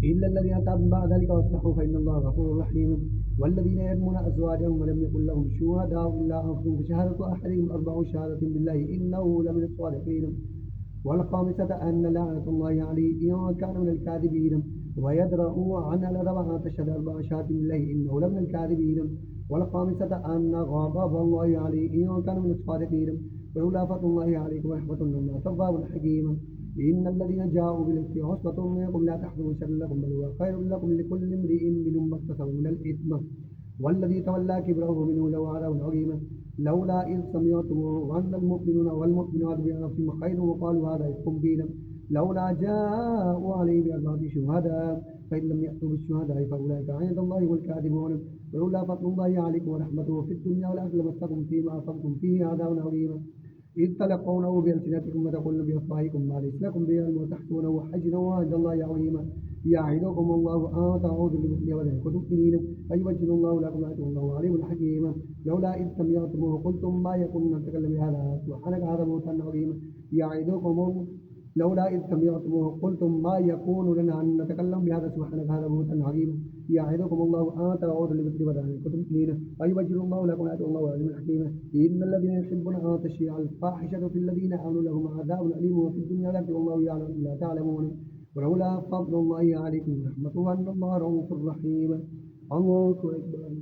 S1: إلا الذين تابوا بعد ذلك وأصلحوا فإن الله غفور رحيم والذين يرمون أزواجهم ولم يكن لهم شهداء إلا أنفسهم فشهادة أحدهم 4 شهادة بالله إنه لمن الصادقين والخامسة أن لعنة الله عليه إن كان من الكاذبين ويدرؤوا عن الأذى أن تشهد 4 شهادة بالله إنه لمن الكاذبين والخامسة أن غضب الله عليه إن كان من الصادقين ولولا فضل الله عليكم ورحمة الله تواب حكيم إن الذين جاءوا بالإفك عصبة منكم لا تحزنوا شر لكم بل هو خير لكم لكل امرئ منهم ما اكتسب من الإثم والذي تولى كبره منه له عذاب عظيم لولا إذ سمعتموه ظن المؤمنون والمؤمنات بأنفسهم خير وقالوا هذا إفك مبين لولا جاءوا عليه بأربعة شهداء فإن لم يأتوا بالشهداء فأولئك عند الله والكاذبون ولولا فضل الله عليكم ورحمته في الدنيا والآخرة لمسكم فيما أصبتم فيه عذاب عظيم إذ تلقونه بألسنتكم وتقولون بأفواهكم ما ليس لكم به علم وتحسبونه حجرا وعند الله عظيما يعظكم الله أن تعودوا لمثل هذا وتؤمنين فيبين الله لكم آياته والله عليم حكيم لولا إذ سمعتموه قلتم ما يكون أن نتكلم بهذا سبحانك هذا بهتان عظيم يعظكم لولا إذ سمعتموه قلتم ما يكون لنا أن نتكلم بهذا سبحانك هذا بهتان عظيم يعظكم الله أن تعودوا لمثل هذا وتؤمنين فيبين الله لكم آياته والله عليم حكيم إن الذين يحبون أن تشيع الفاحشة في الذين آمنوا لهم عذاب أليم وفي الدنيا لكن والله يعلم لا تعلمون ولولا فضل الله عليكم ورحمته أن الله رؤوف رحيم الله أكبر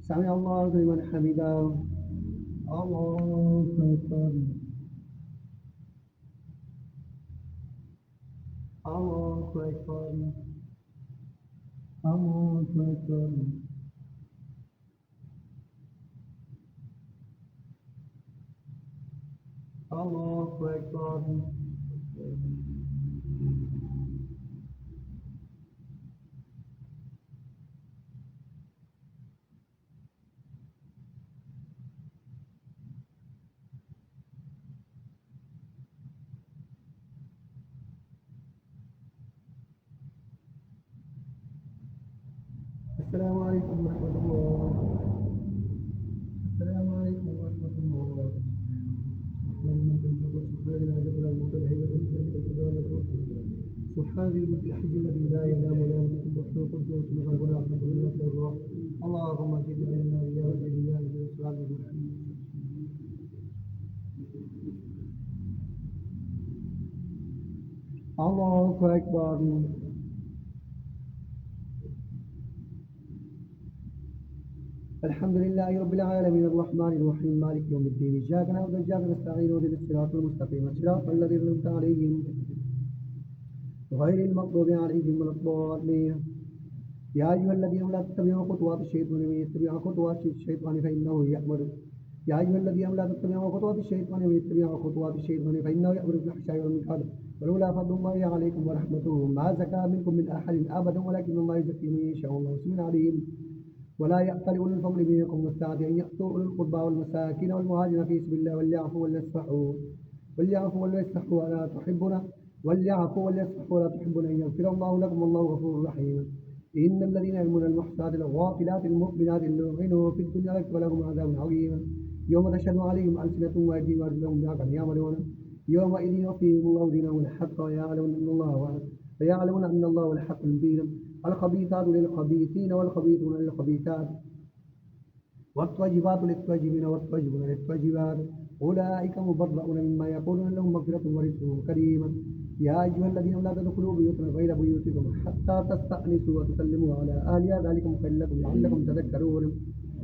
S1: سمع الله لمن حمده الله أكبر الله أكبر الله أكبر الله أكبر السلام عليكم ورحمة الله السلام عليكم ورحمة الله سبحان ذي الحج الذي لا ينام ولا يملك وحده قدوس من ربنا رحمة الله الروح اللهم اجد لنا يا رب يا رب الاسلام الله أكبر الحمد لله رب العالمين الرحمن الرحيم مالك يوم الدين إياك نعبد وإياك نستعين اهدنا الصراط المستقيم صراط الذين أنعمت عليهم غير المغضوب عليهم ولا الضالين يا أيها الذين لا تتبعوا خطوات الشيطان ومن يتبع خطوات الشيطان فإنه يأمر يا أيها الذين لا تتبعوا خطوات الشيطان ومن يتبع خطوات الشيطان فإنه يأمر بالفحشاء والمنكر ولولا فضل الله عليكم ورحمته ما زكى منكم من أحد أبدا ولكن الله يزكي من يشاء والله سميع عليم ولا يأتل أولو الفضل منكم والسعة أن يأتوا أولو القربى والمساكين والمهاجرين في سبيل الله وليعفوا وليصفحوا ولا تحبون وليعفوا وليصفحوا ولا تحبون أن يغفر الله لكم والله غفور رحيم إن الذين يرمون المحصنات الغافلات المؤمنات اللعينوا في الدنيا لهم عذاب عظيم يوم تشهد عليهم ألسنتهم وأيديهم وأرجلهم بما كانوا يعملون يومئذ يوفيهم الله دينهم الحق ويعلمون أن الله هو الحق المبين الخبيثات للخبيثين والخبيثون للخبيثات والطيبات للطيبين والطيبون للطيبات أولئك مبرؤون مما يقولون لهم مغفرة ورزق كريم يا أيها الذين لا تدخلوا بيوتا غير بيوتكم حتى تستأنسوا وتسلموا على أهلها ذلكم خير لكم لعلكم تذكرون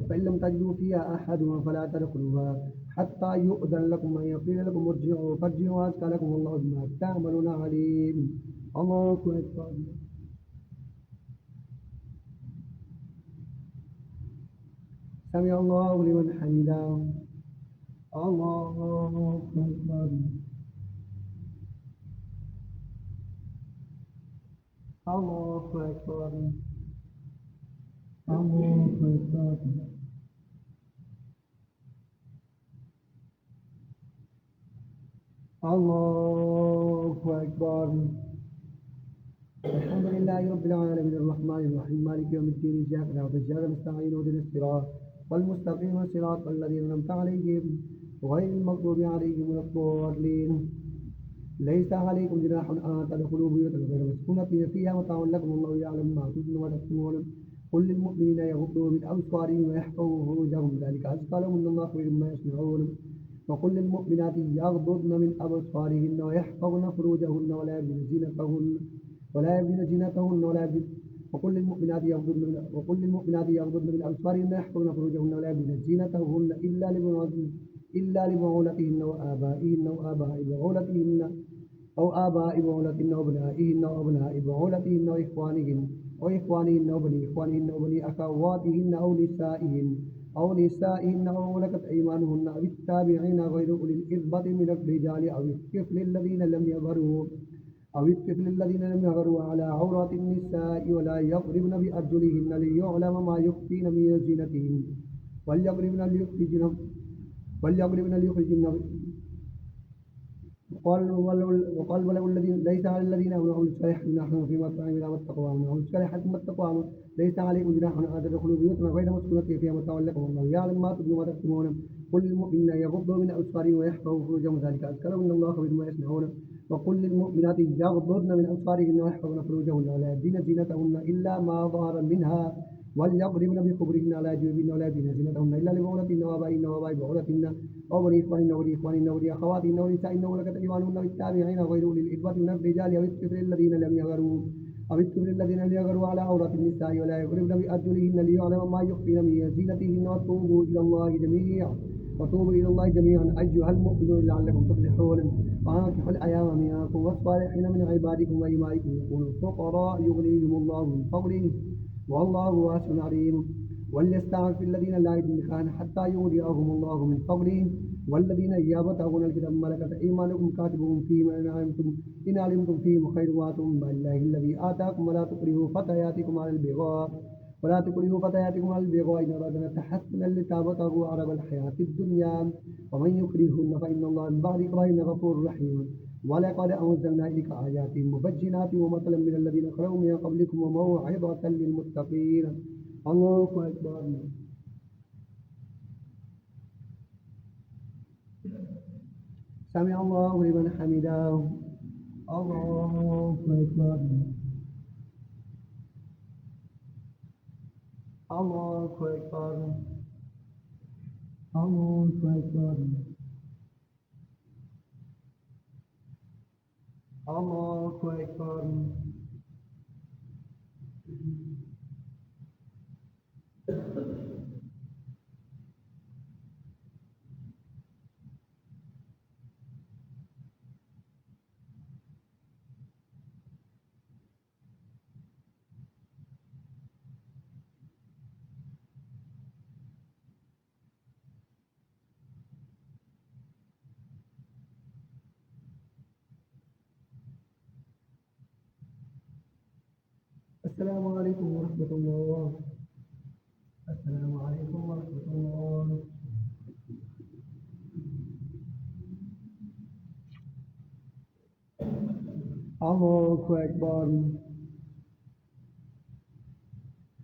S1: فإن لم تجدوا فيها أحد فلا تدخلوها حتى يؤذن لكم أن يقيل لكم ارجعوا فارجعوا وأزكى لكم والله بما تعملون عليم الله أكبر سمع الله لمن حمده الله أكبر الله أكبر الله أكبر الله أكبر الحمد لله رب العالمين الرحمن الرحيم مالك يوم الدين إياك نعبد وإياك نستعين اهدنا الصراط والمستقيم صراط الذين أنعمت عليهم غير المغضوب عليهم ولا الضالين ليس عليكم جناح أن تدخلوا بيوتا غير مسكونة فيها متاع لكم والله يعلم ما تبدون وتكتمون قل للمؤمنين يغضوا من أبصارهم ويحفظوا فروجهم ذلك أزكى لهم إن الله خير ما يصنعون وقل للمؤمنات يغضضن من أبصارهن ويحفظن فروجهن ولا يبدين زينتهن وقل للمؤمنات يغضضن من أبصارهن ويحفظن فروجهن ولا يبدين زينتهن إلا لبعولتهن وآبائهن أو آباء بعولتهن وأبنائهن وأبناء بعولتهن وإخوانهن وبني إخوانهن وبني أخواتهن أو نسائهن أو ملكت أيمانهن أو التابعين غير أولي الإربة من الرجال أو الطفل الذين لم يظهروا على عورات النساء ولا يضربن بأرجلهن ليعلم ما يخفين من زينتهن وليضربن وقال ولو الذين ليس على الذين امنوا وعملوا الصالحات جناح فيما طعموا اذا واتقوا وعملوا الصالحات ثم اتقوا ليس عليكم جناح ان تدخلوا بيوتا غير مسكونة فيها متاع لكم والله يعلم ما تبدون وما تكتمون قل للمؤمنين يغضوا من ابصارهم ويحفظوا فروجهم ذلك اذكى لهم ان الله خبير بما يصنعون وقل للمؤمنات يغضضن من ابصارهن ويحفظن فروجهن ولا يبدين زينتهن الا ما ظهر منها وليضربن بخمرهن على جيوبهن ولا يبدين زينتهن الا لبعولتهن وابائهن واباء بعولتهن أو بني إخوانهن وبني إخوانهن وبني أخواتهن ونسائهن ولك إيمانهن والتابعين غير أولي الإربة من الرجال أو الطفل الذين لم يغروا على عورات النساء ولا يضربن بأرجلهن ليعلم ما يخفين من زينتهن وتوبوا إلى الله جميعا أيها المؤمنون لعلكم تفلحون وأنكحوا الأيام منكم والصالحين من عبادكم وإمائكم يكونوا فقراء يغنيهم الله من فضله والله واسع عليم وليستعفف الذين لا يجدون نكاحا حتى يغنيهم الله من فضله والذين يبتغون الكتاب ملكة أيمانكم كاتبهم فيما إن علمتم فيهم خير واتم بالله الذي آتاكم ولا تكرهوا فتياتكم على البغاء إن أردنا تحسنا لتابتغوا عرب الحياة الدنيا ومن يكرهن فإن الله من بعد إكراههن غفور رحيم ولقد أنزلنا إليك آيات مبينات ومثلا من الذين خلوا من قبلكم وموعظة للمتقين الله أكبر سمع الله لمن حمده الله أكبر الله أكبر الله أكبر الله أكبر السلام عليكم ورحمة الله السلام عليكم ورحمة الله الله أكبر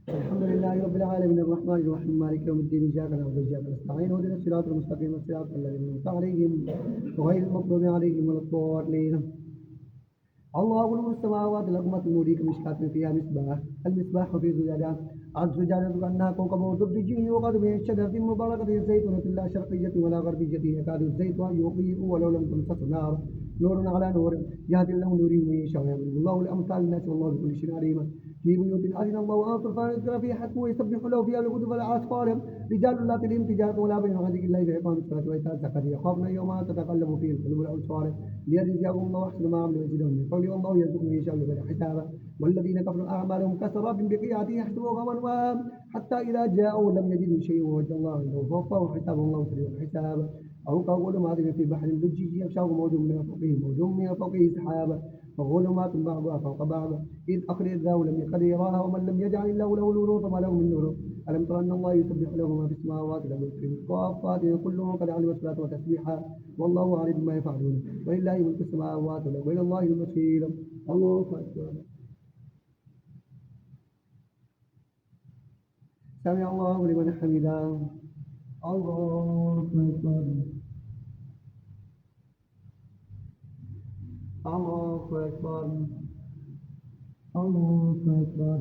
S1: الحمد لله رب العالمين الرحمن الرحيم مالك يوم الدين إياك نعبد وإياك نستعين اهدنا الصراط المستقيم صراط الذين أنعمت عليهم غير المغضوب عليهم ولا الضالين الله نور السماوات والأرض نور كمشكاة فيها المصباح في زجاجة الزجاجة كأنها كوكب زبرجي يوقد من شجرة مباركة زيتونة لا شرقية ولا غربية يكاد الزيت يضيء ولو لم تمسسه نار نور على نور يهدي الله نوره من يشاء ويضرب الله الأمثال للناس والله بكل شيء عليم في بيوت أذن الله أن ترفع ويذكر فيها حسبه ويسبح له فيها بالغدو والآصال رجال لا تلهم تجارة ولا بيع عن ذكر الله فيقام الصلاة وإيتاء الزكاة يخافون يوما تتقلب فيه القلوب والأبصار ليجزيهم الله أحسن ما عملوا ويزيدهم من فضله والله يرزق من يشاء بغير حساب والذين كفروا أعمالهم كسراب بقيعة يحسبه غما حتى إذا جاءوا لم يجدوا شيئا ووجه الله عنده فوفاه حسابه الله سريع الحساب أو كظلمات في بحر لجي يغشاه موج من فوقه سحاب وظلمات بعضها فوق بعض إذ أخرج الله لم يقدر يراها ومن لم يجعل الله له نور فما له من نور ألم تر أن الله يسبح له ما في السماوات والأرض والصافات كلهم قد علم الصلاة وتسبيحا والله عالم بما يفعلون ولله ملك السماوات والأرض وإلى الله المصير الله أكبر سمع الله لمن حمده الله أكبر الله أكبر الله أكبر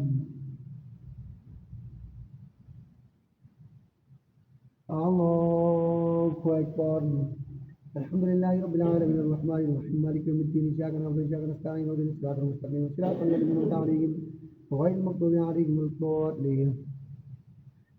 S1: الله أكبر الحمد لله رب العالمين الرحمن الرحيم مالك يوم الدين إياك نعبد وإياك نستعين اهدنا الصراط المستقيم صراط الذين أنعمت عليهم غير المغضوب عليهم ولا الضالين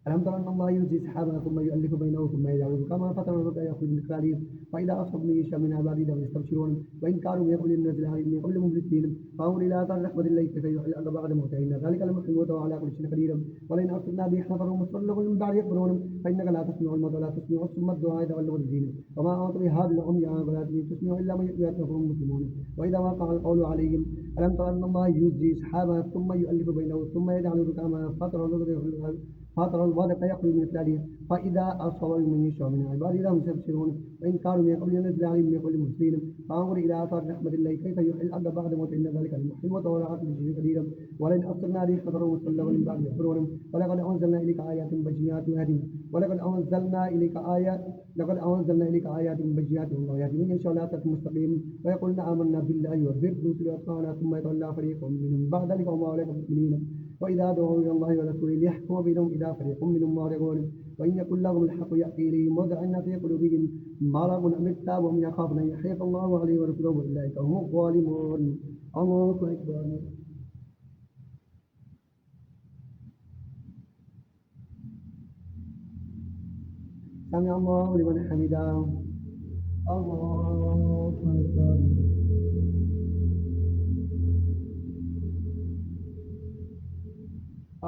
S1: ألم تر أن الله يزجي سحابا ثم يؤلف بينه ثم يجعله كما فتر الرقع يأخذ من خلالهم فإذا أصب من يشاء من عباده يستبشرون وإن كانوا من قبل النزل عليهم من قبل مبلسين فانظر إلى آثار رحمة الله كيف يحيي الأرض بعد موتها إن ذلك لمحيي الموتى وعلى كل شيء قدير ولئن أرسلنا به حفرا مصلغ من بعد يكبرون فإنك لا تسمع الموت ولا تسمع الصم الدعاء إذا ولوا الدين وما أنت بهذا العمي عن ضلالتهم تسمع إلا من يأتيهم مسلمون وإذا وقع القول عليهم ألم تر أن الله يزجي سحابا ثم يؤلف بينه ثم يجعله كما فتر الرقع فترى الودق يخرج من خلاله فإذا أصاب من يشاء من عباده لهم يستبشرون وإن كانوا من قبل أن ينزل عليهم من كل مرسلين فانظر إلى آثار رحمة الله كيف يحيي الأرض بعد موت إن ذلك المحيي الموتى ولا عقل شيء قدير ولئن أبصرنا عليه خطرهم مستلما من بعد يحفرون ولقد أنزلنا إليك آيات بينات وهدي ولقد أنزلنا إليك آيات لقد أنزلنا إليك آيات بينات والله يهدي من يشاء إلى صراط مستقيم ويقولون آمنا بالله وبالرسل وأطعنا ثم يتولى فريق منهم بعد ذلك وما عليك المؤمنين وإذا دعوا إلى الله ورسوله ليحكم بينهم إذا فريق منهم معرضون وإن يكن لهم الحق يأتي إليهم وضعنا في قلوبهم مرض أم ارتابوا يخافون أن يحيف الله عليه ورسوله وأولئك هم الظالمون الله أكبر سمع الله لمن حمده الله أكبر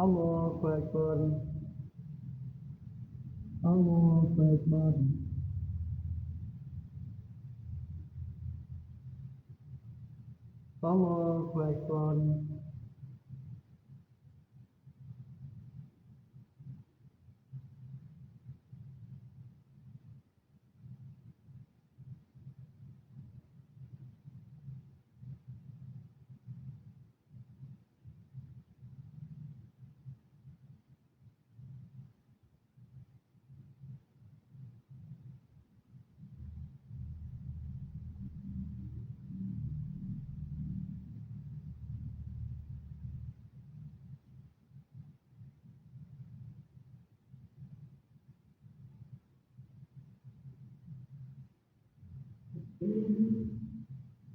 S1: الله أكبر الله أكبر الله أكبر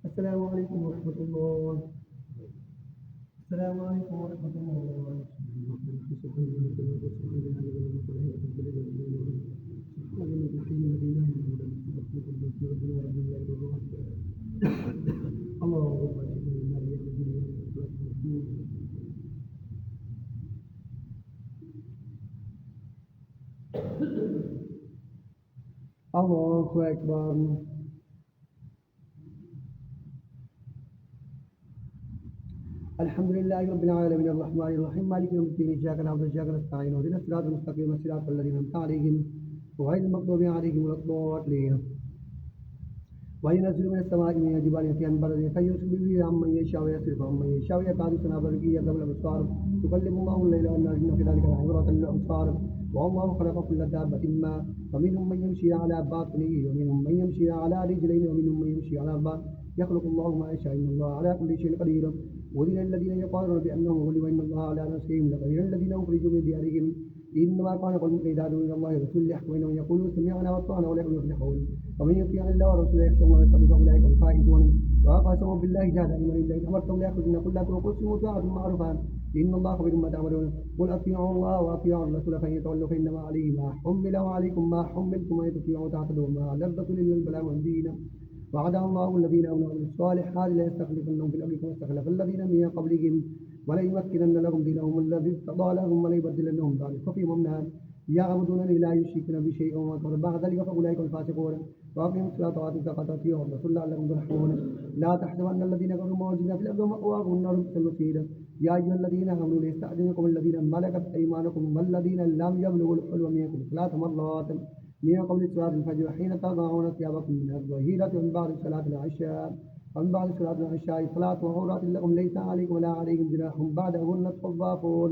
S1: السلام عليكم ورحمة الله السلام عليكم ورحمة الله الله أكبر الحمد لله رب العالمين الرحمن الرحيم مالك يوم الدين إياك نعبد وإياك نستعين اهدنا الصراط المستقيم صراط الذين أنعمت عليهم غير المغضوب عليهم ولا الضالين وينزل من السماء من الجبال فيها من برد فيصب به عمن يشاء ويصرف عمن يشاء ويكاد سنا برقية قبل الأبصار يكلم الله الليل والنهار إن في ذلك لعبرة للأبصار والله خلق كل دابة ما فمنهم من يمشي على باطنه ومنهم من يمشي على رجلين ومنهم من يمشي على أربع يخلق الله ما يشاء إن الله على كل شيء قدير وذل الذين يقالون بأنهم غلبوا إن الله على نصرهم لقدير الذين أخرجوا من ديارهم إنما كان قوم إذا دعوا إلى الله ورسوله يحكم بينهم يقولون سمعنا وأطعنا ولا يفلحون ومن يطيع الله ورسوله يخشى الله ويتقي فأولئك هم الفائزون وقسموا بالله جهد أيمانهم لئن أمرتم ليخرجن قل لا تقسموا طاعة معروفا إن الله خبير بما تعملون قل أطيعوا الله وأطيعوا الرسول فإن يتولوا فإنما عليه ما حمل وعليكم ما حملتم وإن تطيعوا تعتدوا ما على الرسول إلا البلاغ المبين وعد الله الذين آمنوا وعملوا الصالحات ليستخلفنهم في الأرض كما استخلف الذين من قبلهم وليمكنن لهم دينهم الذي ارتضى لهم وليبدلنهم بعد خوفهم أمنا يعبدونني لا يشركون بي شيئا وما بعد ذلك فأولئك الفاسقون وأقيموا الصلاة وآتوا الزكاة وأطيعوا الرسول لعلكم ترحمون لا تحسبن الذين كفروا موجودين في الأرض ومأواهم النار بئس المصير يا أيها الذين آمنوا ليستأذنكم الذين ملكت أيمانكم والذين لم يبلغوا الحلم منكم 3 مرات من قبل صلاة الفجر حين تضعون ثيابكم من الظهيرة ومن بعد صلاة العشاء ومن بعد صلاة العشاء صلاة عورات لكم ليس عليكم ولا عليهم جناح بعدهن الطوافون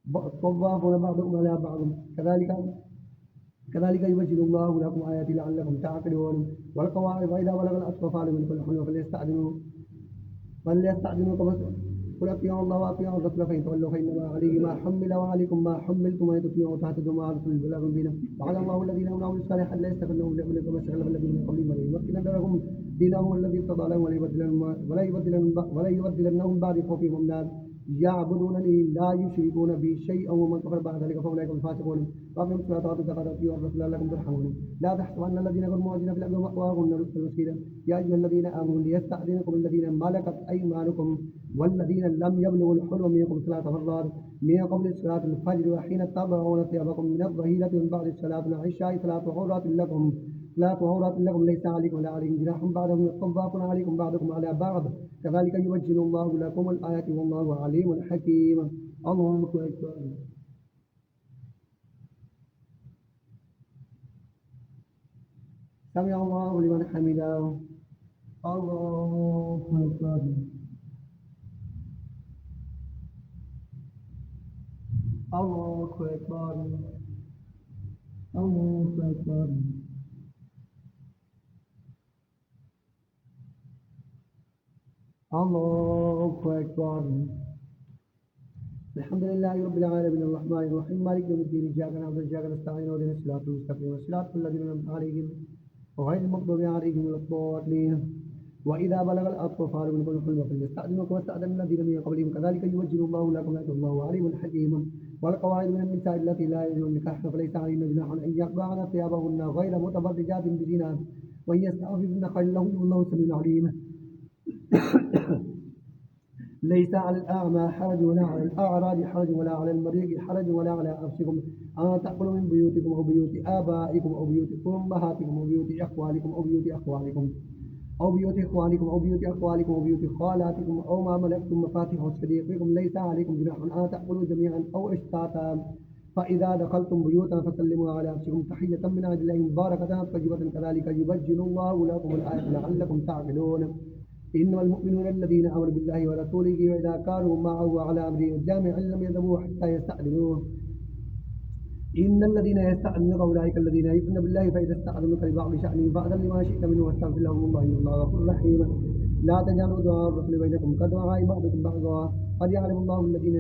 S1: بعضكم على بعض كذلك يبين الله لكم آياتي لعلكم تعقلون والقواعد وإذا بلغ الأطفال منكم الحلم فليستأذنوا قل أطيعوا الله وأطيعوا الرسول فإن تولوا فإنما عليه ما حمل وعليكم ما حملتم وإن تطيعوا تعتدوا ما رسول البلاغ مبين وعلى الله الذين آمنوا وعملوا الصالحات لا يستخدمهم ليعملوا كما استخلف الذين من قبلهم وليمكنن لهم دينهم الذي ارتضى لهم ولا يبدلنهم بعد خوفهم أمنا يعبدونني لا يشركون بي شيئا ومن كفر بعد ذلك فأولئك الفاسقون وأقيموا الصلاة وآتوا الزكاة وأطيعوا الرسول لعلكم ترحمون لا تحسبن الذين كفروا معجزين في الأرض ومأواهم النار بئس المصير يا أيها الذين آمنوا ليستأذنكم الذين ملكت أيمانكم والذين لم يبلغوا الحلم منكم 3 مرات من قبل صلاة الفجر وحين تضعون ثيابكم من الظهيرة من بعد صلاة العشاء 3 عورات لكم ليس عليكم ولا عليهم جناح بعدهم يطوفون عليكم بعضكم على بعض كذلك يبين الله لكم الآيات والله عليم حكيم الله أكبر سمع الله لمن حمده. الله أكبر. الله أكبر. الله أكبر. الله أكبر. الحمد لله رب العالمين الرحمن الرحيم مالك يوم الدين إياك نعبد وإياك نستعين اهدنا الصراط المستقيم صراط الذين أنعمت عليهم غير المغضوب عليهم ولا الضالين. وإذا بلغ الأطفال منكم الحلم فليستأذنوكم واستأذن الذين من قبلهم كذلك يوجه الله لكم لكم الله عليم حكيم. والقواعد من النساء التي لا يجوزن النكاح فليس عليهن جناح أن يخضعن ثيابهن غير متبرجات بزنا وإن يستعففن خير لهن والله سميع عليم. ليس على الأعمى حرج ولا على الأعرج حرج ولا على المريض حرج ولا على أنفسكم أن تأكلوا من بيوتكم أو بيوت آبائكم أو بيوت أمهاتكم أو بيوت أخوالكم أو بيوت أخوالكم أو بيوت إخوانكم أو بيوت أخوالكم أو بيوت خالاتكم أو ما ملكتم مفاتيح صديقكم ليس عليكم جناح أن تأكلوا جميعا أو أشتاتا. فإذا دخلتم بيوتا فسلموا على أنفسكم تحية من عند الله مباركة طيبة كذلك يبين الله لكم الآية لعلكم تعقلون. إنما المؤمنون الذين آمنوا بالله ورسوله وإذا كانوا معه على أمر جامع لم يذهبوا حتى يستأذنوه. إن الذين يستأذنون أولئك الذين يؤمنون بالله فإذا استأذنوك لبعض شأنهم فأذن لما شئت منه واستغفر لهم الله إن الله غفور رحيم. لا تجعلوا دعاء الرسول بينكم كدعاء بعضكم بعضا قد يعلم الله الذين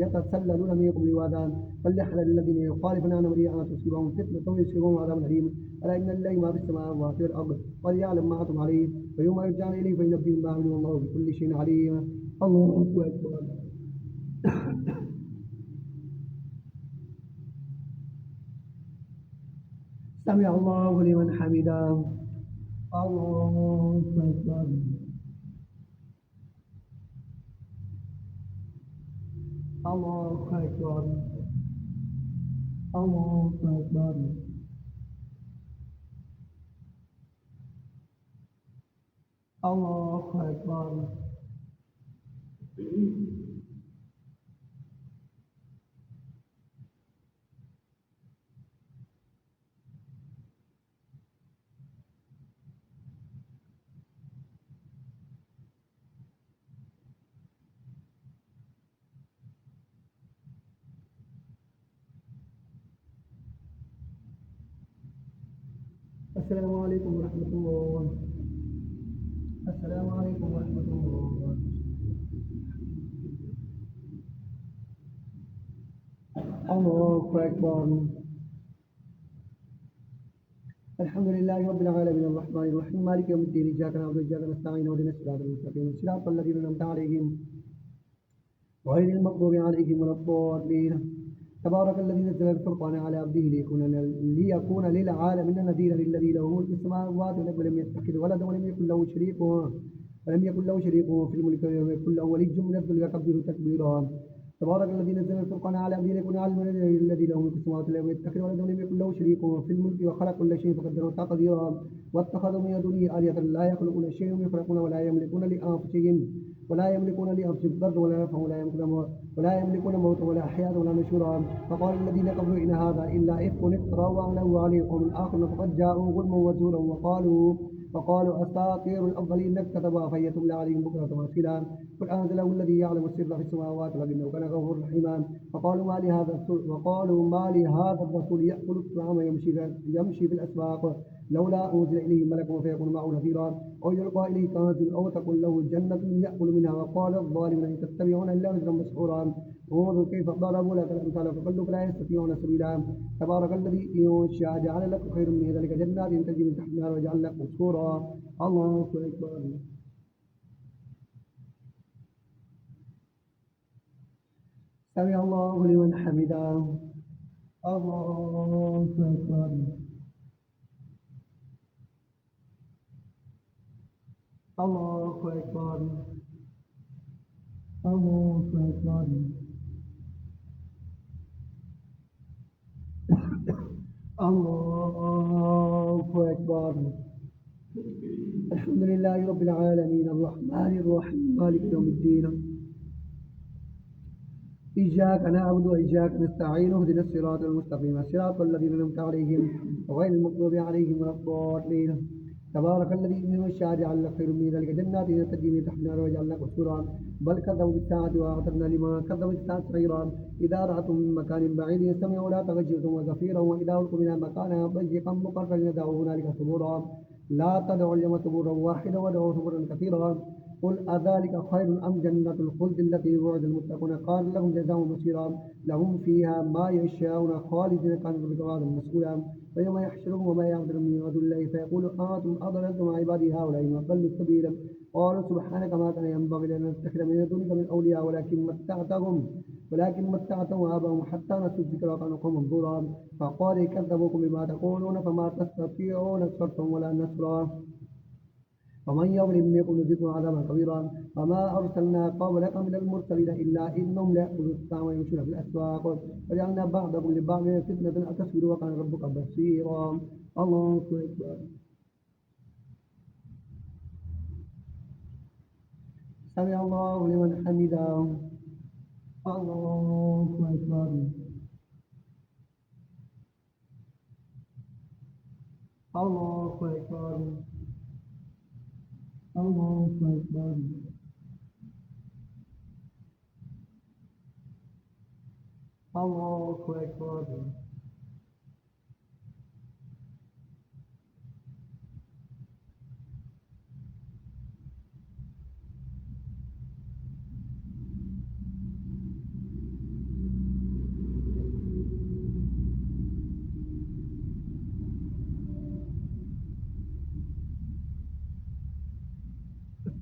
S1: يتسللون منكم لواذا فليحذر الذين يخالفون عن أمره أن تصيبهم فتنة ويصيبهم عذاب أليم. ألا إن لله ما في السماوات والأرض وليعلم ما أنتم عليه ويوم يرجعون إليه فينبئهم ما عملوا والله بكل شيء عليم. الله أكبر. سمع الله لمن حمده. الله أكبر. الله أكبر. الله أكبر. الله أكبر. السلام عليكم ورحمة الله. السلام عليكم ورحمة الله. الله أكبر. الحمد لله رب العالمين الرحمن الرحيم مالك يوم الدين إياك نعبد وإياك نستعين اهدنا الصراط المستقيم صراط الذين أنعمت عليهم غير المغضوب عليهم ولا الضالين. تبارك الذي نزل الفرقان على عبده ليكون للعالمين نذيرا للذي له ملك السماوات والأرض ولم يتخذ ولدا ولم يكن له شريك في الملك ولم يكن له ولي من الذل يكبر تكبيرا. تبارك الذي نزل الفرقان على عبده ليكون عالما الذي له ملك السماوات والأرض ولم يتخذ ولدا ولم يكن له شريك في الملك وخلق كل شيء فقدره تقديرا. واتخذوا من دونه آلهة لا يخلقون شيئا يخلقون ولا يملكون لأنفسهم ضرا ولا نفعا ولا يملكون موتا ولا حياة ولا نشورا. فقال الذين كفروا إن هذا إلا إفك افترى وأعلنوا عليه قوم آخر فقد جاءوا ظلما وزورا وقالوا أساطير الأولين اكتتبها فيتملى عليهم بكرة وأصيلا قل أنزله الذي يعلم السر في السماوات والأرض إنه كان غفورا رحيما. وقالوا ما لهذا الرسول يأكل الطعام يمشي في الأسواق لولا أنزل إليه ملك فيكون معه نذيرا أو يلقى إليه كنز أو تكون له جنة يأكل منها. وقال الظالمون إن تتبعون إلا رجلا مسحورا انظر كيف ضربوا لك الأمثال فضلوا فلا يستطيعون سبيلا. تبارك الذي إن شاء جعل لك خير من ذلك جنات تجري من تحتها الأنهار وجعل لك قصورا. الله أكبر. سمع الله لمن حمده. الله أكبر. الله أكبر. الله أكبر. الله أكبر. الحمد لله رب العالمين الرحمن الرحيم مالك يوم الدين إياك نعبد وإياك نستعين اهدنا الصراط المستقيم صراط الذين أنعمت عليهم غير المغضوب عليهم ولا الضالين تبارك الذي من الشاء جعل خير من ذلك جنات تجري من تحتها الأنهار وجعلنا قصورا بل كذبوا بالساعة وأعتدنا لما كذبوا بالساعة سعيرا إذا رأتم من مكان بعيد سمعوا لا تغيظا وزفيرا وإذا ألقوا من مكانا ضيقا مقررا دعوا هنالك ثبورا لا تدعوا اليوم ثبورا واحدا ودعوا ثبورا كثيرا قل أذلك خير أم جنة الخلد التي وعد المتقون قال لهم جزاء مصيرا لهم فيها ما يشاءون خالدين كانوا بجواد مسؤولا ويوم يحشرهم وما يعبدون من دون الله فيقول أنتم أضللتم عبادي هؤلاء ما ضلوا سبيلا قالوا سبحانك ما كان ينبغي لنا أن نتخذ من دونك من أولياء ولكن متعتهم وآباءهم حتى نسوا الذكر وكانوا قوما بورا فقال كذبوكم بما تقولون فما تستطيعون صرفا ولا نصرا ومن يظلم منكم نذقه عذابا كبيرا وما أرسلنا قبلك من المرسلين إلا إنهم ليأكلون الطعام ويمشون في الأسواق وجعلنا بعضكم لبعض فتنة أتصبروا وكان ربك بصيرا الله أكبر سمع الله لمن حمده الله أكبر الله أكبر الله أكبر الله أكبر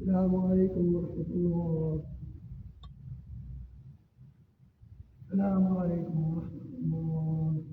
S1: السلام عليكم ورحمة الله السلام عليكم ورحمة الله